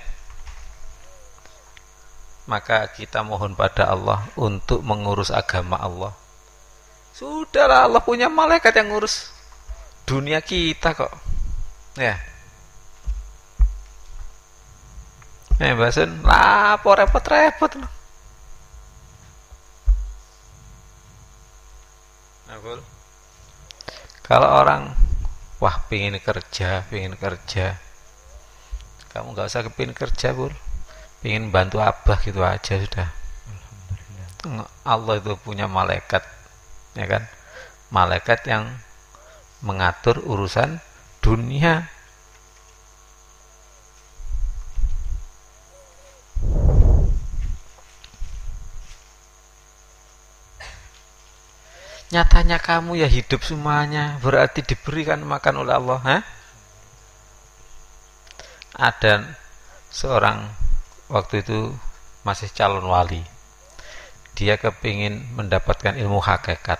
Maka kita mohon pada Allah untuk mengurus agama Allah. Sudahlah, Allah punya malaikat yang ngurus dunia kita kok, ya. Bahasan lapor repot-repot loh. Kalau orang pengen kerja, kamu nggak usah kepingin kerja, Bul. Pengen bantu abah gitu aja sudah. Allah itu punya malaikat, ya kan? Malaikat yang mengatur urusan dunia. Nyatanya kamu ya hidup semuanya, berarti diberikan makan oleh Allah. Ada seorang waktu itu masih calon wali, dia kepingin mendapatkan ilmu hakikat,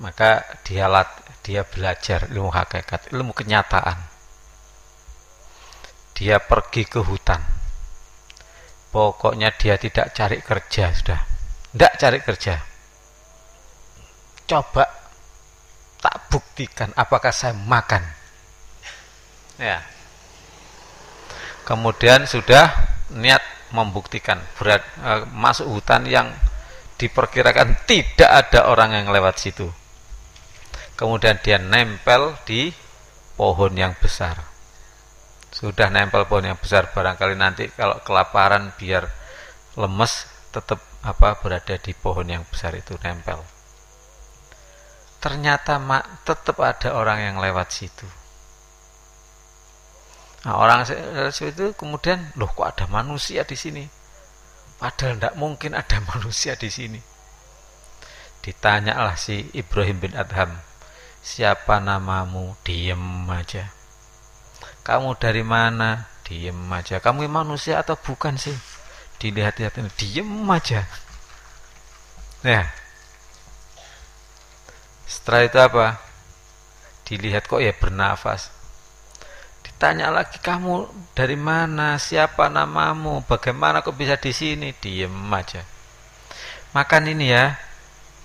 maka dia belajar ilmu hakikat, ilmu kenyataan. Dia pergi ke hutan, pokoknya dia tidak cari kerja, sudah tidak cari kerja. Coba tak buktikan apakah saya makan, ya. Kemudian sudah niat membuktikan, masuk hutan yang diperkirakan tidak ada orang yang lewat situ. Kemudian dia nempel di pohon yang besar. Sudah nempel pohon yang besar, barangkali nanti kalau kelaparan biar lemes, tetap berada di pohon yang besar itu nempel. Ternyata tetap ada orang yang lewat situ. Nah, orang itu kemudian, loh kok ada manusia di sini? Padahal tidak mungkin ada manusia di sini. Ditanyalah si Ibrahim bin Adham, siapa namamu? Diem aja. Kamu dari mana? Diem aja. Kamu manusia atau bukan sih? Dilihat-lihat ini, diem aja. Ya. Setelah itu apa? Dilihat kok ya bernafas. Ditanya lagi, kamu dari mana? Siapa namamu? Bagaimana kok bisa di sini? Diem aja. Makan ini ya.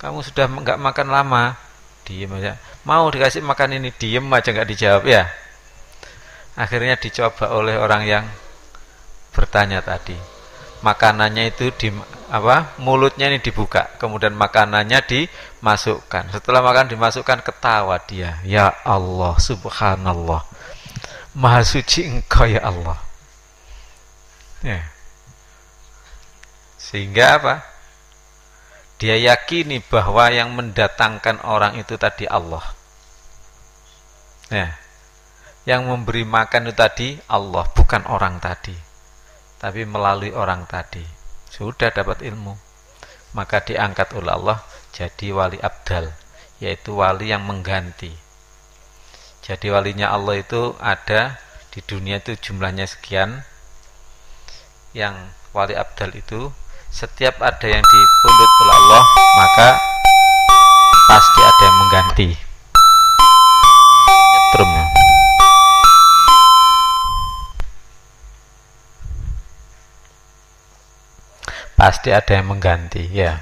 Kamu sudah nggak makan lama. Diem aja. Mau dikasih makan ini? Diem aja, nggak dijawab ya. Akhirnya dicoba oleh orang yang bertanya tadi. Makanannya itu mulutnya ini dibuka, kemudian makanannya dimasukkan. Setelah makan dimasukkan, ketawa dia. Ya Allah, subhanallah, maha suci engkau ya Allah, ya. Sehingga dia yakini bahwa yang mendatangkan orang itu tadi Allah, ya. Yang memberi makan itu tadi Allah, bukan orang tadi, tapi melalui orang tadi. Sudah dapat ilmu, maka diangkat oleh Allah jadi wali abdal, yaitu wali yang mengganti. Jadi walinya Allah itu ada di dunia itu jumlahnya sekian. Yang wali abdal itu setiap ada yang dipundhut oleh Allah, maka pasti ada yang mengganti. Nyetrum ya. Pasti ada yang mengganti, ya.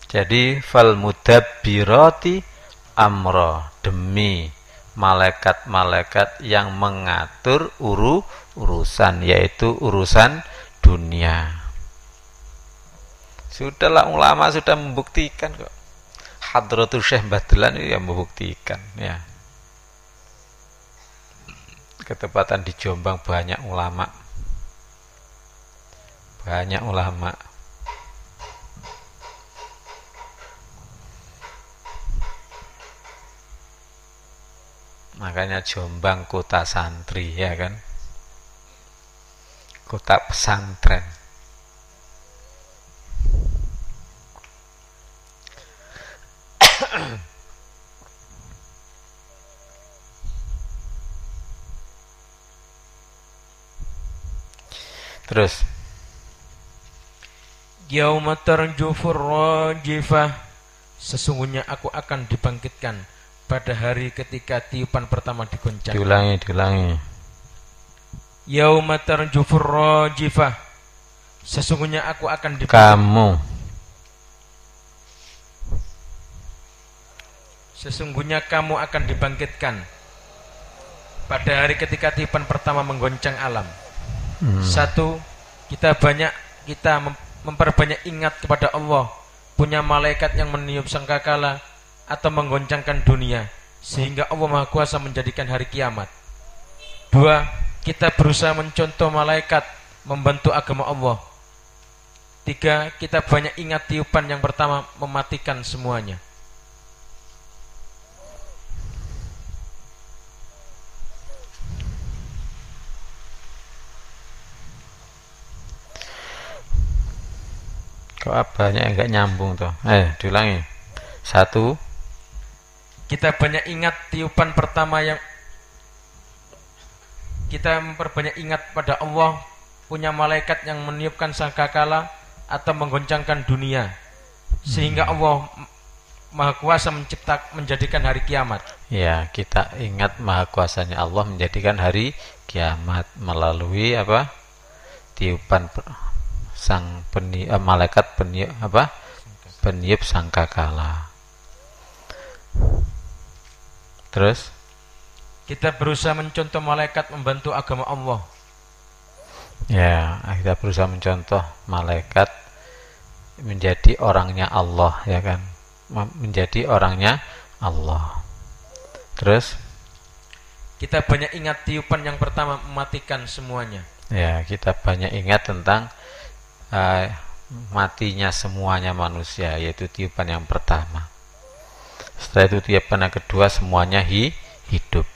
Jadi fal mudabbirati amra, demi malaikat-malaikat yang mengatur urusan, yaitu urusan dunia. Sudahlah, ulama sudah membuktikan kok. Hadratul Syekh Badlan itu yang membuktikan ya. Ketepatan di Jombang banyak ulama. Banyak ulama. Makanya Jombang kota santri ya kan. Kota pesantren. Terus Yauma tarjufur rajifah, sesungguhnya aku akan dibangkitkan pada hari ketika tiupan pertama digoncang. Diulangi. Yauma tarjufur rajifah, sesungguhnya aku akan dibangkitkan. Sesungguhnya kamu akan dibangkitkan pada hari ketika tiupan pertama menggoncang alam. Satu, kita memperbanyak ingat kepada Allah, punya malaikat yang meniup sangkakala atau menggoncangkan dunia, sehingga Allah Maha Kuasa menjadikan hari kiamat. Dua, kita berusaha mencontoh malaikat membantu agama Allah. Tiga, kita banyak ingat tiupan yang pertama mematikan semuanya. Kok banyak yang enggak nyambung tuh? Diulangi. Satu, kita banyak ingat tiupan pertama yang kita memperbanyak ingat pada Allah, punya malaikat yang meniupkan sangkakala atau menggoncangkan dunia, sehingga Allah Maha Kuasa menjadikan hari kiamat. Ya, kita ingat Maha Kuasanya Allah menjadikan hari kiamat melalui apa? Tiupan sang malaikat peniup sangkakala. Terus kita berusaha mencontoh malaikat membantu agama Allah. Ya, kita berusaha mencontoh malaikat menjadi orangnya Allah ya kan. Menjadi orangnya Allah. Terus kita banyak ingat tiupan yang pertama mematikan semuanya. Ya, kita banyak ingat tentang matinya semuanya manusia, yaitu tiupan yang pertama. Setelah itu tiupan yang kedua semuanya hidup.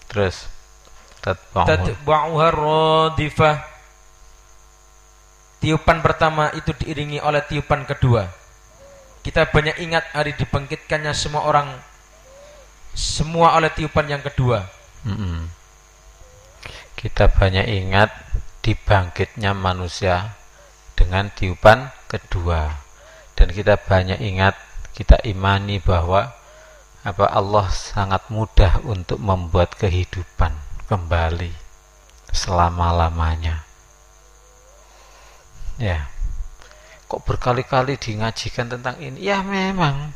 Terus tatba'uha radifah, tiupan pertama itu diiringi oleh tiupan kedua. Kita banyak ingat hari dibangkitkannya semua oleh tiupan yang kedua. Kita banyak ingat dibangkitnya manusia dengan tiupan kedua, dan kita banyak ingat, kita imani bahwa Allah sangat mudah untuk membuat kehidupan kembali selama-lamanya. Ya, kok berkali-kali dingajikan tentang ini? Ya memang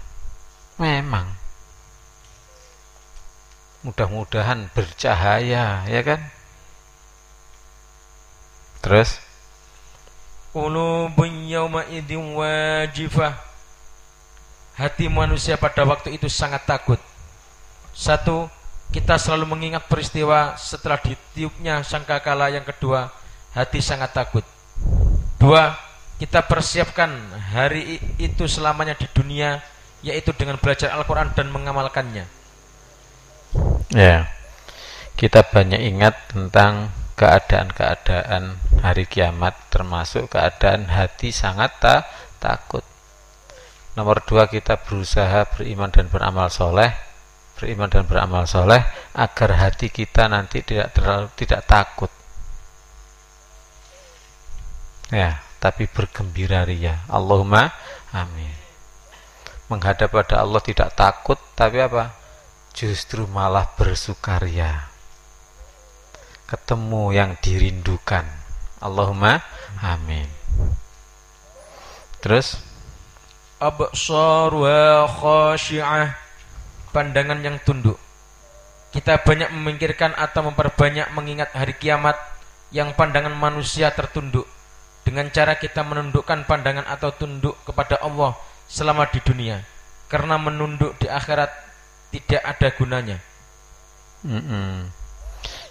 mudah-mudahan bercahaya ya kan. Terus qulubun yawma idzin wajifah, hati manusia pada waktu itu sangat takut. Satu, kita selalu mengingat peristiwa setelah ditiupnya sangkakala yang kedua, hati sangat takut. Dua, kita persiapkan hari itu selamanya di dunia, yaitu dengan belajar Al-Quran dan mengamalkannya. Ya, kita banyak ingat tentang keadaan-keadaan hari kiamat, termasuk keadaan hati sangat takut. Nomor dua, kita berusaha beriman dan beramal soleh agar hati kita nanti tidak takut. Ya, tapi bergembira ria. Allahumma amin. Menghadap pada Allah tidak takut, tapi apa? Justru malah bersukaria. Ketemu yang dirindukan. Allahumma amin. Terus absaruha khashi'ah, pandangan yang tunduk. Kita banyak memikirkan atau memperbanyak mengingat hari kiamat yang pandangan manusia tertunduk, dengan cara kita menundukkan pandangan atau tunduk kepada Allah selama di dunia, karena menunduk di akhirat tidak ada gunanya.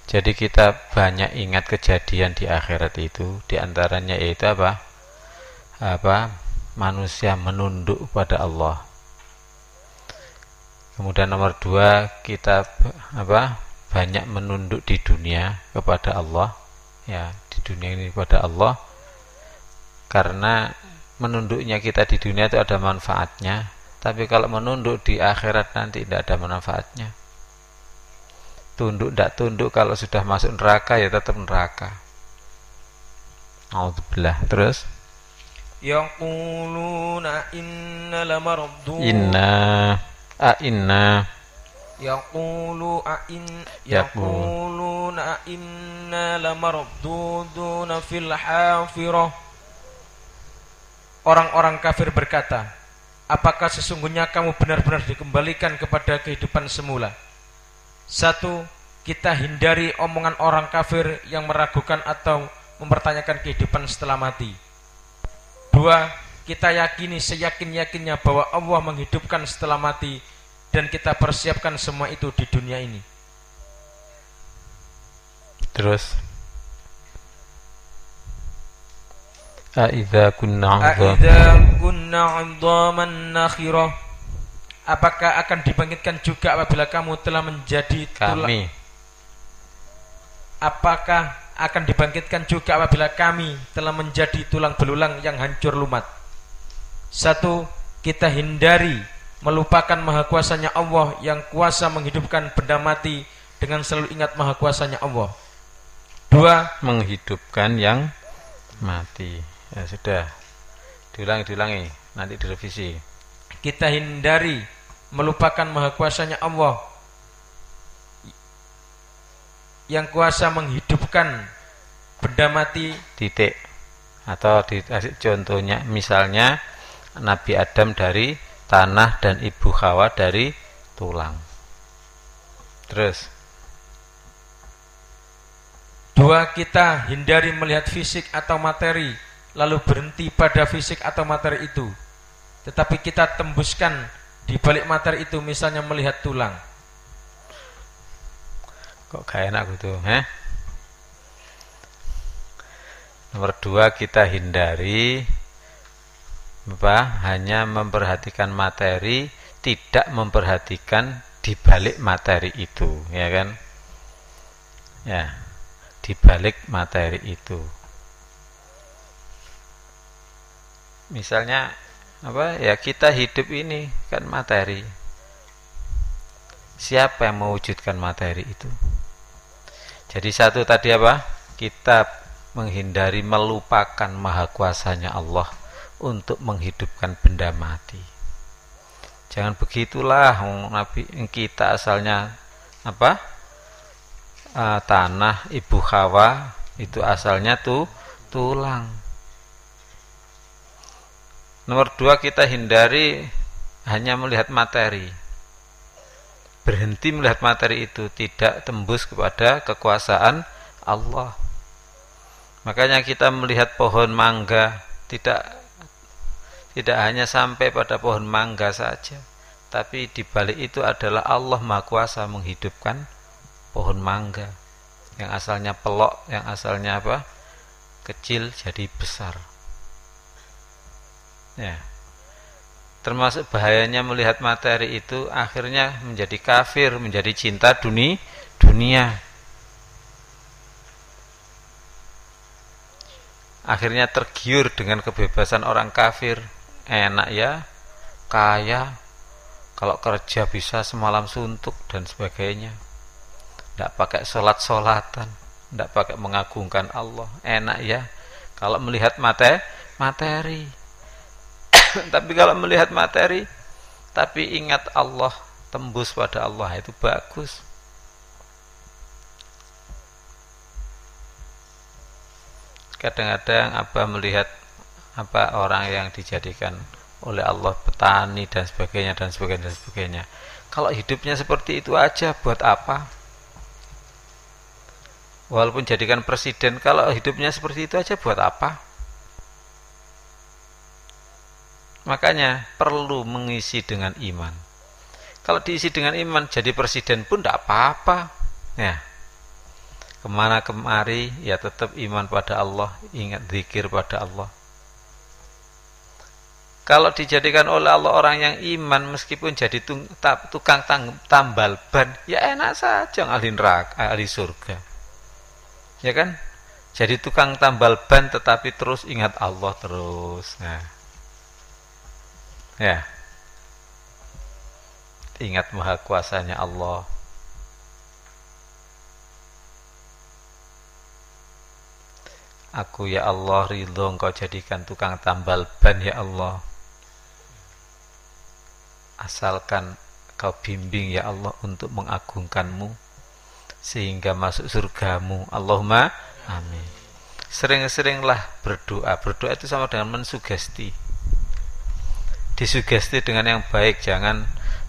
Jadi kita banyak ingat kejadian di akhirat itu, diantaranya yaitu manusia menunduk kepada Allah. Kemudian nomor 2, kita banyak menunduk di dunia kepada Allah, ya, di dunia ini kepada Allah, karena menunduknya kita di dunia itu ada manfaatnya, tapi kalau menunduk di akhirat nanti tidak ada manfaatnya. Tunduk tidak tunduk, kalau sudah masuk neraka ya tetap neraka. Alhamdulillah. Terus Yaquluna inna lamardud Yaquluna inna lamarduduna fil hafirah. Orang-orang kafir berkata, apakah sesungguhnya kamu benar-benar dikembalikan kepada kehidupan semula? 1. Kita hindari omongan orang kafir yang meragukan atau mempertanyakan kehidupan setelah mati. 2. Kita yakini seyakin-yakinnya bahwa Allah menghidupkan setelah mati, dan kita persiapkan semua itu di dunia ini. Terus A'idza kunna 'idhaman nakhirah. Apakah akan dibangkitkan juga apabila kamu telah menjadi tulang? Apakah akan dibangkitkan juga apabila kami telah menjadi tulang belulang yang hancur lumat? 1. Kita hindari melupakan maha kuasanya Allah yang kuasa menghidupkan benda mati, dengan selalu ingat maha kuasanya Allah. 2. Menghidupkan yang mati. Ya sudah, diulangi, nanti direvisi. Kita hindari melupakan maha kuasanya Allah yang kuasa menghidupkan benda mati. Titik. Atau dikasih contohnya, misalnya Nabi Adam dari tanah dan Ibu Hawa dari tulang. Terus 2. Kita hindari melihat fisik atau materi lalu berhenti pada fisik atau materi itu, tetapi kita tembuskan di balik materi itu, misalnya melihat tulang. Kok gak enak gitu, Nomor 2, kita hindari hanya memperhatikan materi, tidak memperhatikan di balik materi itu, ya kan? Ya, di balik materi itu. Misalnya ya, kita hidup ini kan materi. Siapa yang mewujudkan materi itu? Jadi 1 tadi kita menghindari melupakan maha kuasanya Allah untuk menghidupkan benda mati. Jangan begitulah, Nabi kita asalnya tanah, Ibu Hawa itu asalnya tulang. Nomor 2, kita hindari hanya melihat materi. Berhenti melihat materi itu, tidak tembus kepada kekuasaan Allah. Makanya kita melihat pohon mangga, tidak hanya sampai pada pohon mangga saja, tapi di balik itu adalah Allah Maha Kuasa menghidupkan pohon mangga yang asalnya pelok, yang asalnya kecil jadi besar. Ya, termasuk bahayanya melihat materi itu, akhirnya menjadi kafir, menjadi cinta dunia. Akhirnya tergiur dengan kebebasan orang kafir. Enak ya, kaya, kalau kerja bisa semalam suntuk dan sebagainya. Tidak pakai sholat-sholatan, tidak pakai mengagungkan Allah. Enak ya, kalau melihat materi. Tapi kalau melihat materi, tapi ingat Allah, tembus pada Allah, itu bagus. Kadang-kadang melihat orang yang dijadikan oleh Allah petani dan sebagainya, Kalau hidupnya seperti itu aja buat apa? Walaupun jadikan presiden, kalau hidupnya seperti itu aja buat apa? Makanya perlu mengisi dengan iman. Kalau diisi dengan iman, jadi presiden pun tidak apa-apa. Ya, kemana kemari, ya tetap iman pada Allah, ingat zikir pada Allah. Kalau dijadikan oleh Allah orang yang iman, meskipun jadi tukang tambal ban, ya enak saja ahli neraka, ahli surga. Ya kan? Jadi tukang tambal ban tetapi terus ingat Allah terus. Nah. Ya. Ingat maha kuasanya Allah. Aku ya Allah ridho engkau jadikan tukang tambal ban ya Allah. Asalkan kau bimbing ya Allah untuk mengagungkanmu sehingga masuk surgamu. Allahumma amin. Sering-seringlah berdoa. Berdoa itu sama dengan mensugesti. Disugesti dengan yang baik. Jangan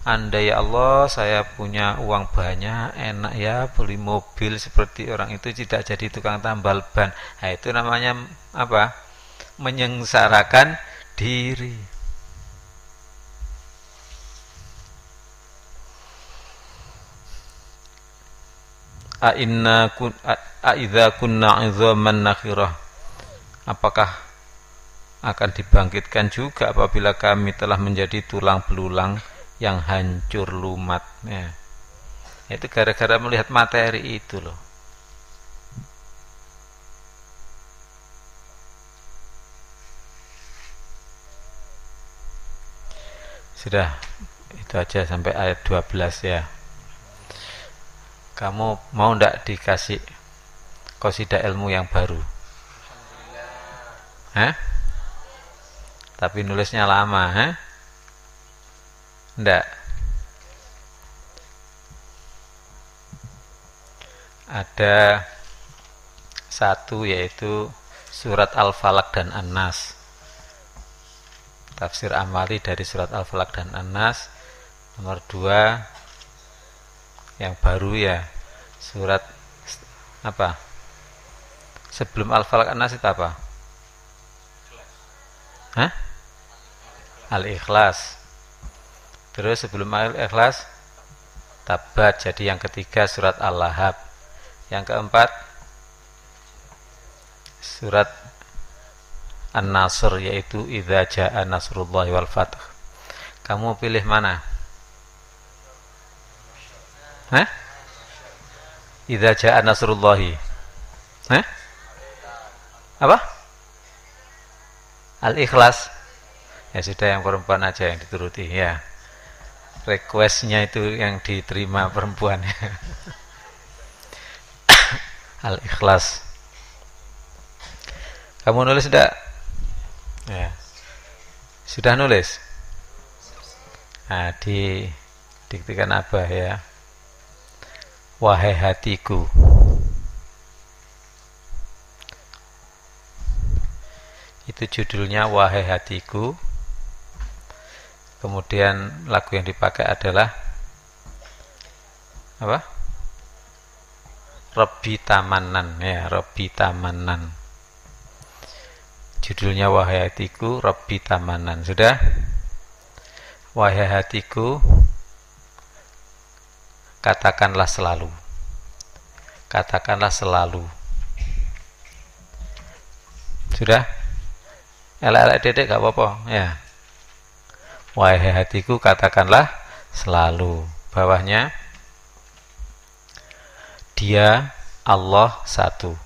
andai ya Allah saya punya uang banyak, enak ya beli mobil seperti orang itu, tidak jadi tukang tambal ban. Nah, itu namanya apa? Menyengsarakan diri. Aidza kunna 'idzaman nakhirah. Apakah akan dibangkitkan juga apabila kami telah menjadi tulang belulang yang hancur lumat. Ya. Itu gara-gara melihat materi itu loh. Sudah, itu aja sampai ayat 12 ya. Kamu mau ndak dikasih qasidah ilmu yang baru? Hah? Tapi nulisnya lama, hah? Ndak. Ada satu yaitu surat Al-Falaq dan An-Nas. Tafsir amali dari surat Al-Falaq dan An-Nas. Nomor 2 yang baru ya, surat apa? Sebelum Al-Falaq An-Nas itu apa? Hah? Al-Ikhlas. Terus sebelum Al-Ikhlas Tabat, jadi yang ketiga surat Al-Lahab. Yang keempat surat An-Nasr, yaitu idza jaa nasrullahi wal fath. Kamu pilih mana? Hah? Idza jaa nasrullahi. Hah? Apa? Al-Ikhlas. Ya sudah, yang perempuan aja yang dituruti ya. Requestnya itu yang diterima perempuan. Al-Ikhlas. Kamu nulis enggak? Ya. Sudah nulis? Nah, diktikan Abah ya. Wahai hatiku, itu judulnya Wahai Hatiku. Kemudian lagu yang dipakai adalah apa? Rabbi Tamanan ya, Rabbi Tamanan. Judulnya Wahai Hatiku, Rabbi Tamanan. Sudah? Wahai hatiku, katakanlah selalu. Katakanlah selalu. Sudah? Elek-elek dedek gak apa-apa ya. Wahai hatiku, katakanlah selalu. Bawahnya, Dia Allah satu.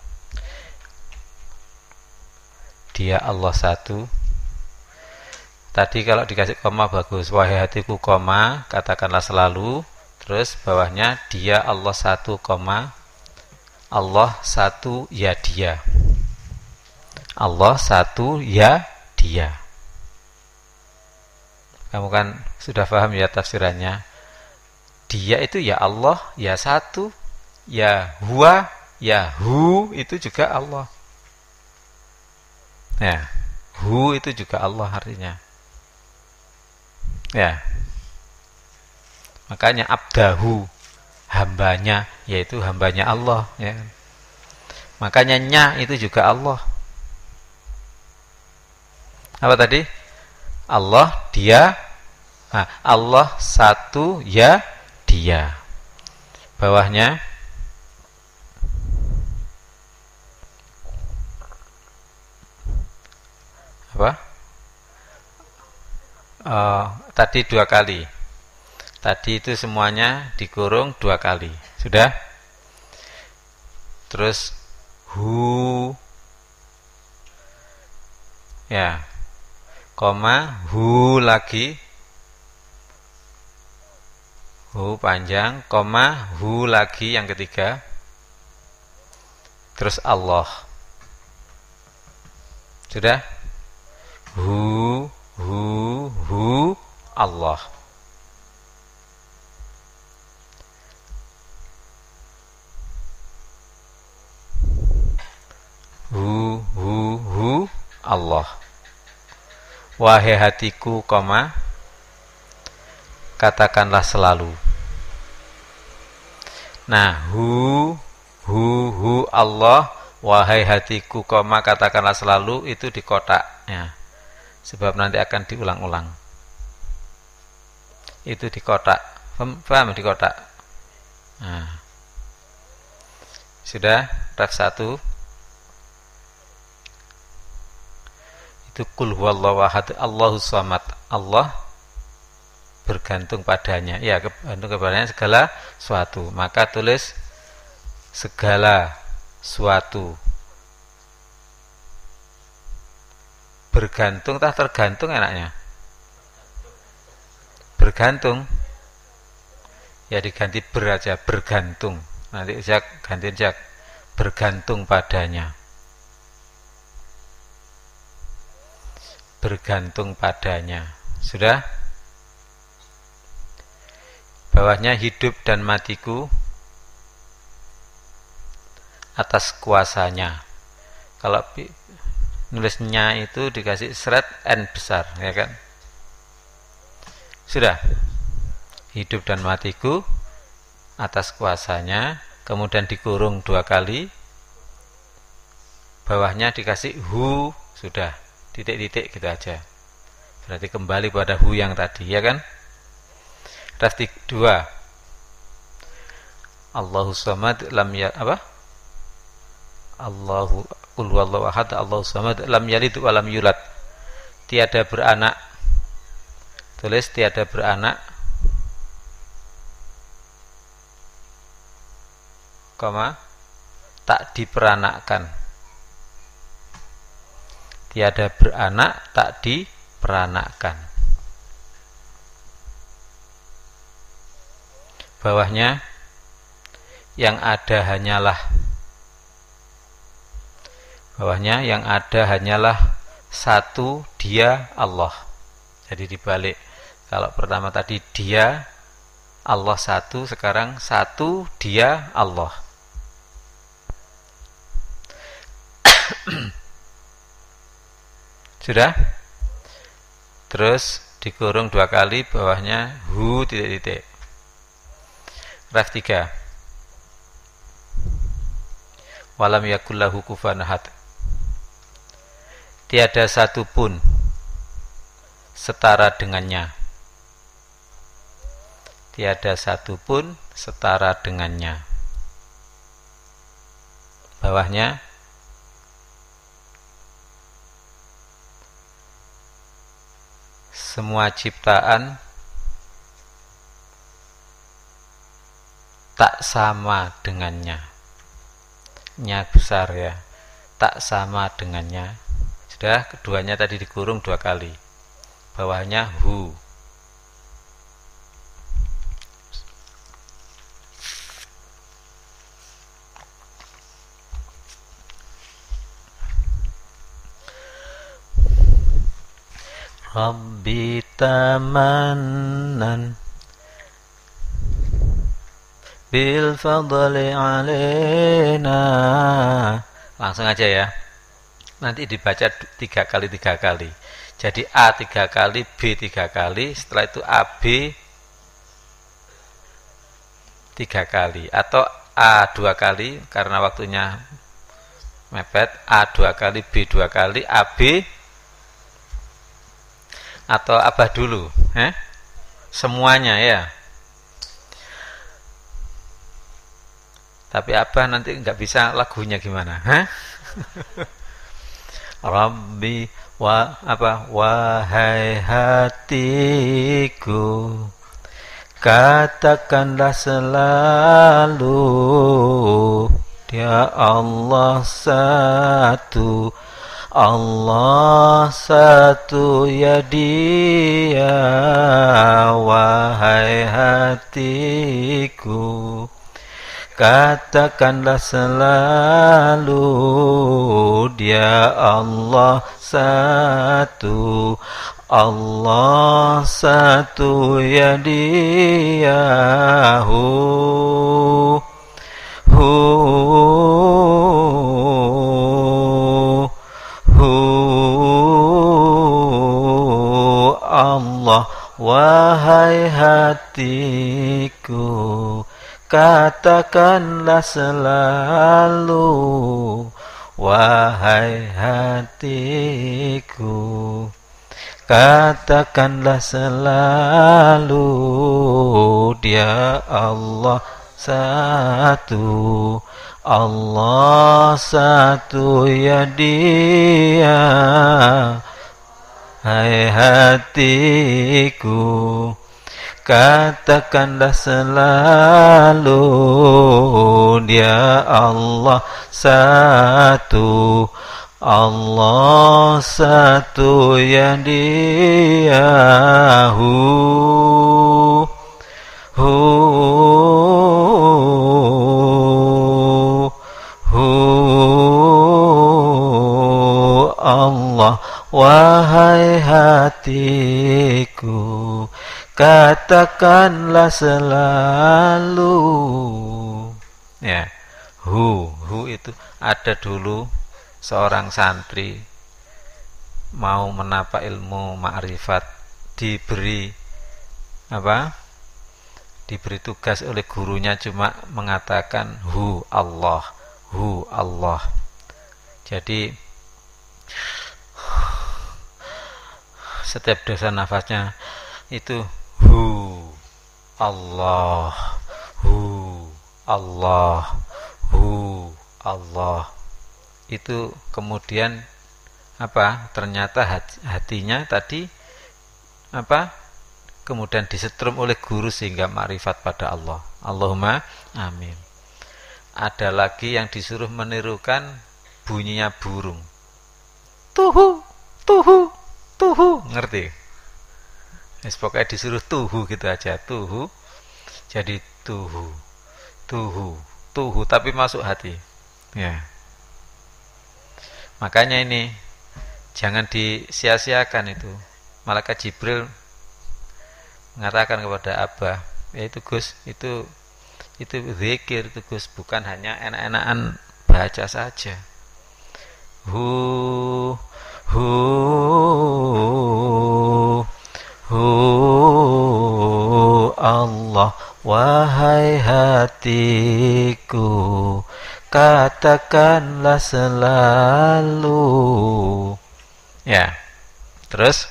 Dia Allah satu. Tadi kalau dikasih koma bagus. Wahai hatiku, koma, katakanlah selalu. Terus bawahnya, Dia Allah satu, koma, Allah satu, ya Dia. Allah satu, ya Dia. Kamu kan sudah paham ya tafsirannya. Dia itu ya Allah, ya satu, ya huwa, ya hu, itu juga Allah. Ya, hu itu juga Allah artinya. Ya. Makanya abdahu, hambanya, yaitu hambanya Allah, ya. Makanya nya itu juga Allah. Apa tadi? Allah, dia. Nah, Allah satu, ya, dia. Bawahnya apa? Tadi 2 kali. Tadi itu semuanya dikurung 2 kali. Sudah? Terus hu, ya, koma, hu lagi, hu panjang, koma, hu lagi yang ketiga, terus Allah. Sudah? Hu, Allah. Hu, Allah. Wahai hatiku, koma, katakanlah selalu. Nah, hu, Allah, wahai hatiku, koma, katakanlah selalu, itu di kotaknya. Sebab nanti akan diulang-ulang. Itu di kotak. Paham di kotak? Nah. Sudah? Ref 1. Itu kul huwallahu ahad, Allahus samad. Allah bergantung padanya. Ya, bergantung kepadanya segala suatu. Maka tulis segala suatu. Bergantung tak tergantung enaknya? Bergantung. Ya diganti ber aja, bergantung. Nanti jak ganti jak, bergantung padanya. Bergantung padanya. Sudah? Bawahnya hidup dan matiku atas kuasanya. Kalau nulisnya itu dikasih seret N besar, ya kan? Sudah? Hidup dan matiku atas kuasanya, kemudian dikurung 2 kali. Bawahnya dikasih hu, sudah. Titik-titik gitu aja. Berarti kembali pada hu yang tadi, ya kan? Ref 2. Allahus samad lam ya apa? Allahu qul huwallahu ahad, Allahus samad lam yalid wa lam yulad. Tiada beranak. Tulis tiada beranak. Koma, tak diperanakkan. Tiada beranak, tak diperanakkan. Bawahnya yang ada hanyalah. Bawahnya yang ada hanyalah satu, dia, Allah. Jadi dibalik. Kalau pertama tadi dia, Allah satu, sekarang satu, dia, Allah. Sudah? Terus dikurung 2 kali, bawahnya hu titik-titik. Ref 3. Walam yakul lahu kufuwan ahad. Tiada satu pun setara dengannya. Tiada satu pun setara dengannya. Bawahnya semua ciptaan tak sama dengannya. Nya besar ya. Tak sama dengannya. Sudah, keduanya tadi dikurung 2 kali. Bawahnya hu. Rabbi tamannan bil fadli alaina. Langsung aja ya. Nanti dibaca 3 kali 3 kali. Jadi A 3 kali, B 3 kali, setelah itu AB 3 kali atau A 2 kali karena waktunya mepet, A 2 kali, B 2 kali, AB atau Abah dulu, semuanya ya. Tapi Abah nanti nggak bisa lagunya gimana, Rabbi wahai hatiku, katakanlah selalu Dia Allah satu, Allah satu ya Dia. Wahai hatiku, katakanlah selalu Dia Allah satu, Allah satu ya Dia. Allah. Wahai hatiku, katakanlah selalu. Wahai hatiku, katakanlah selalu Dia Allah satu, Allah satu ya Dia. Hai hatiku, katakanlah selalu Dia Allah satu, Allah satu ya Dia. Allah. Wahai hatiku, katakanlah selalu. Ya, hu itu ada dulu seorang santri mau menapak ilmu ma'rifat, diberi tugas oleh gurunya cuma mengatakan hu Allah. Jadi setiap dosa nafasnya itu hu Allah, itu kemudian ternyata hatinya tadi kemudian disetrum oleh guru sehingga ma'rifat pada Allah. Allahumma amin. Ada lagi yang disuruh menirukan bunyinya burung, tuhu, ngerti? Pokoknya disuruh tuhu gitu aja, tuhu. Jadi tuhu, tapi masuk hati. Ya. Makanya ini jangan disia-siakan itu. Malaikat Jibril mengatakan kepada Abah, itu Gus, itu zikir itu Gus, bukan hanya enak-enakan baca saja. Allah. Wahai hatiku, katakanlah selalu. Ya. Terus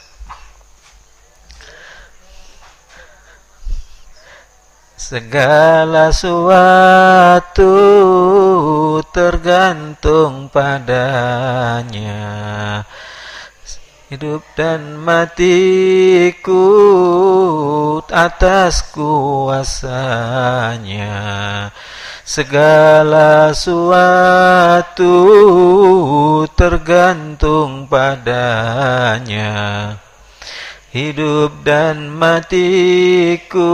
segala sesuatu tergantung padanya, hidup dan matiku atas kuasanya. Segala sesuatu tergantung padanya, hidup dan matiku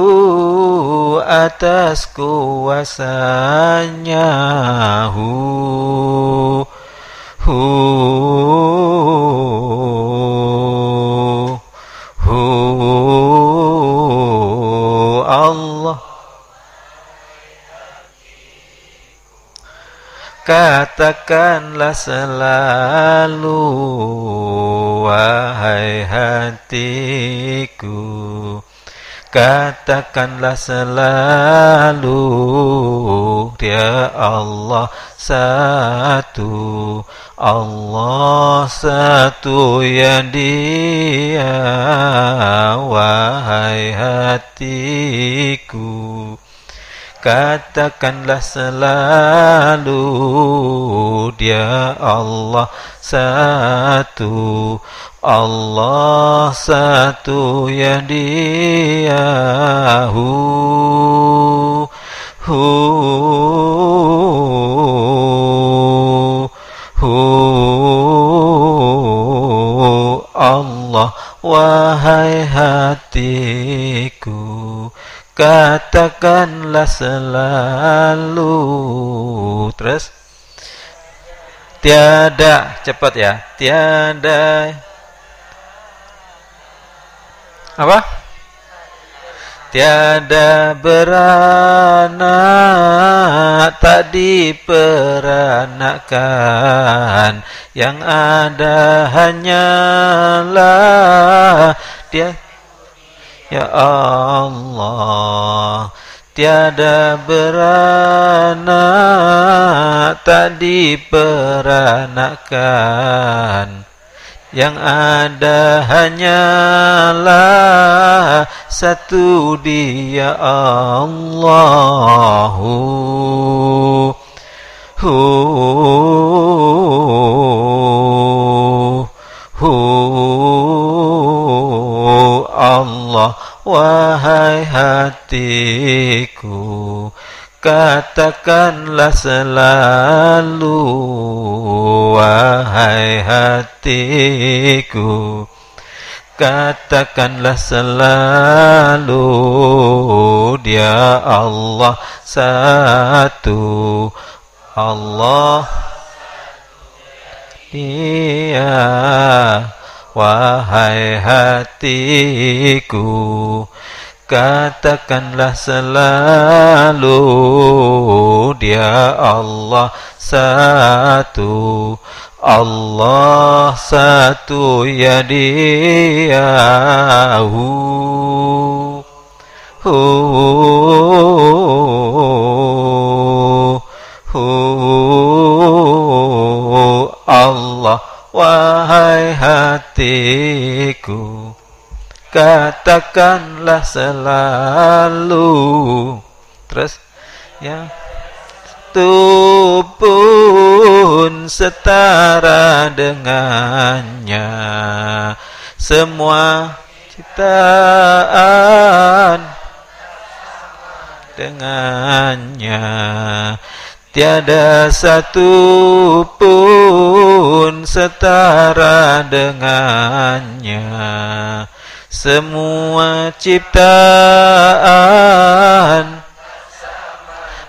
atas kuasanya. Allah. Katakanlah selalu, wahai hatiku, Katakanlah selalu Dia Allah satu, Allah satu ya Dia, wahai hatiku. Katakanlah selalu Dia Allah satu, Allah satu ya Dia, Allah, wahai hatiku. Katakanlah selalu. Terus tiada, cepat ya. Tiada apa? Tiada beranak, tak diperanakkan, yang ada hanyalah Dia, ya Allah. Tiada beranak, tak diperanakkan, yang ada hanyalah satu Dia Allahu. Allah, wahai hatiku. Katakanlah selalu, wahai hatiku. Katakanlah selalu Dia Allah satu, Allah Dia, wahai hatiku. Katakanlah selalu Dia Allah satu, Allah satu ya Dia, Allah, wahai hatiku. Katakanlah selalu. Terus ya, itu pun setara dengannya semua ciptaan, dengannya tiada satu pun setara dengannya semua ciptaan,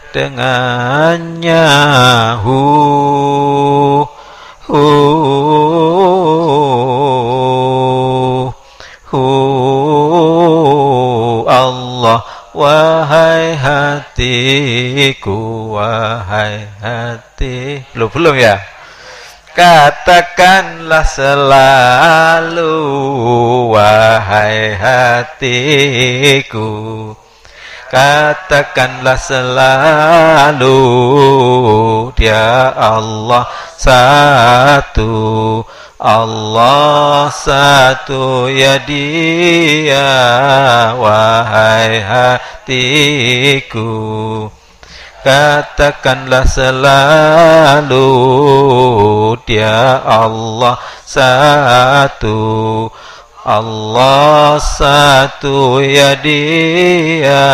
dengannya Allah, wahai hatiku, wahai hati. Belum ya? Katakanlah selalu, wahai hatiku. Katakanlah selalu Dia Allah satu, Allah satu ya Dia, wahai hatiku. Katakanlah selalu Dia Allah satu, Allah satu ya Dia,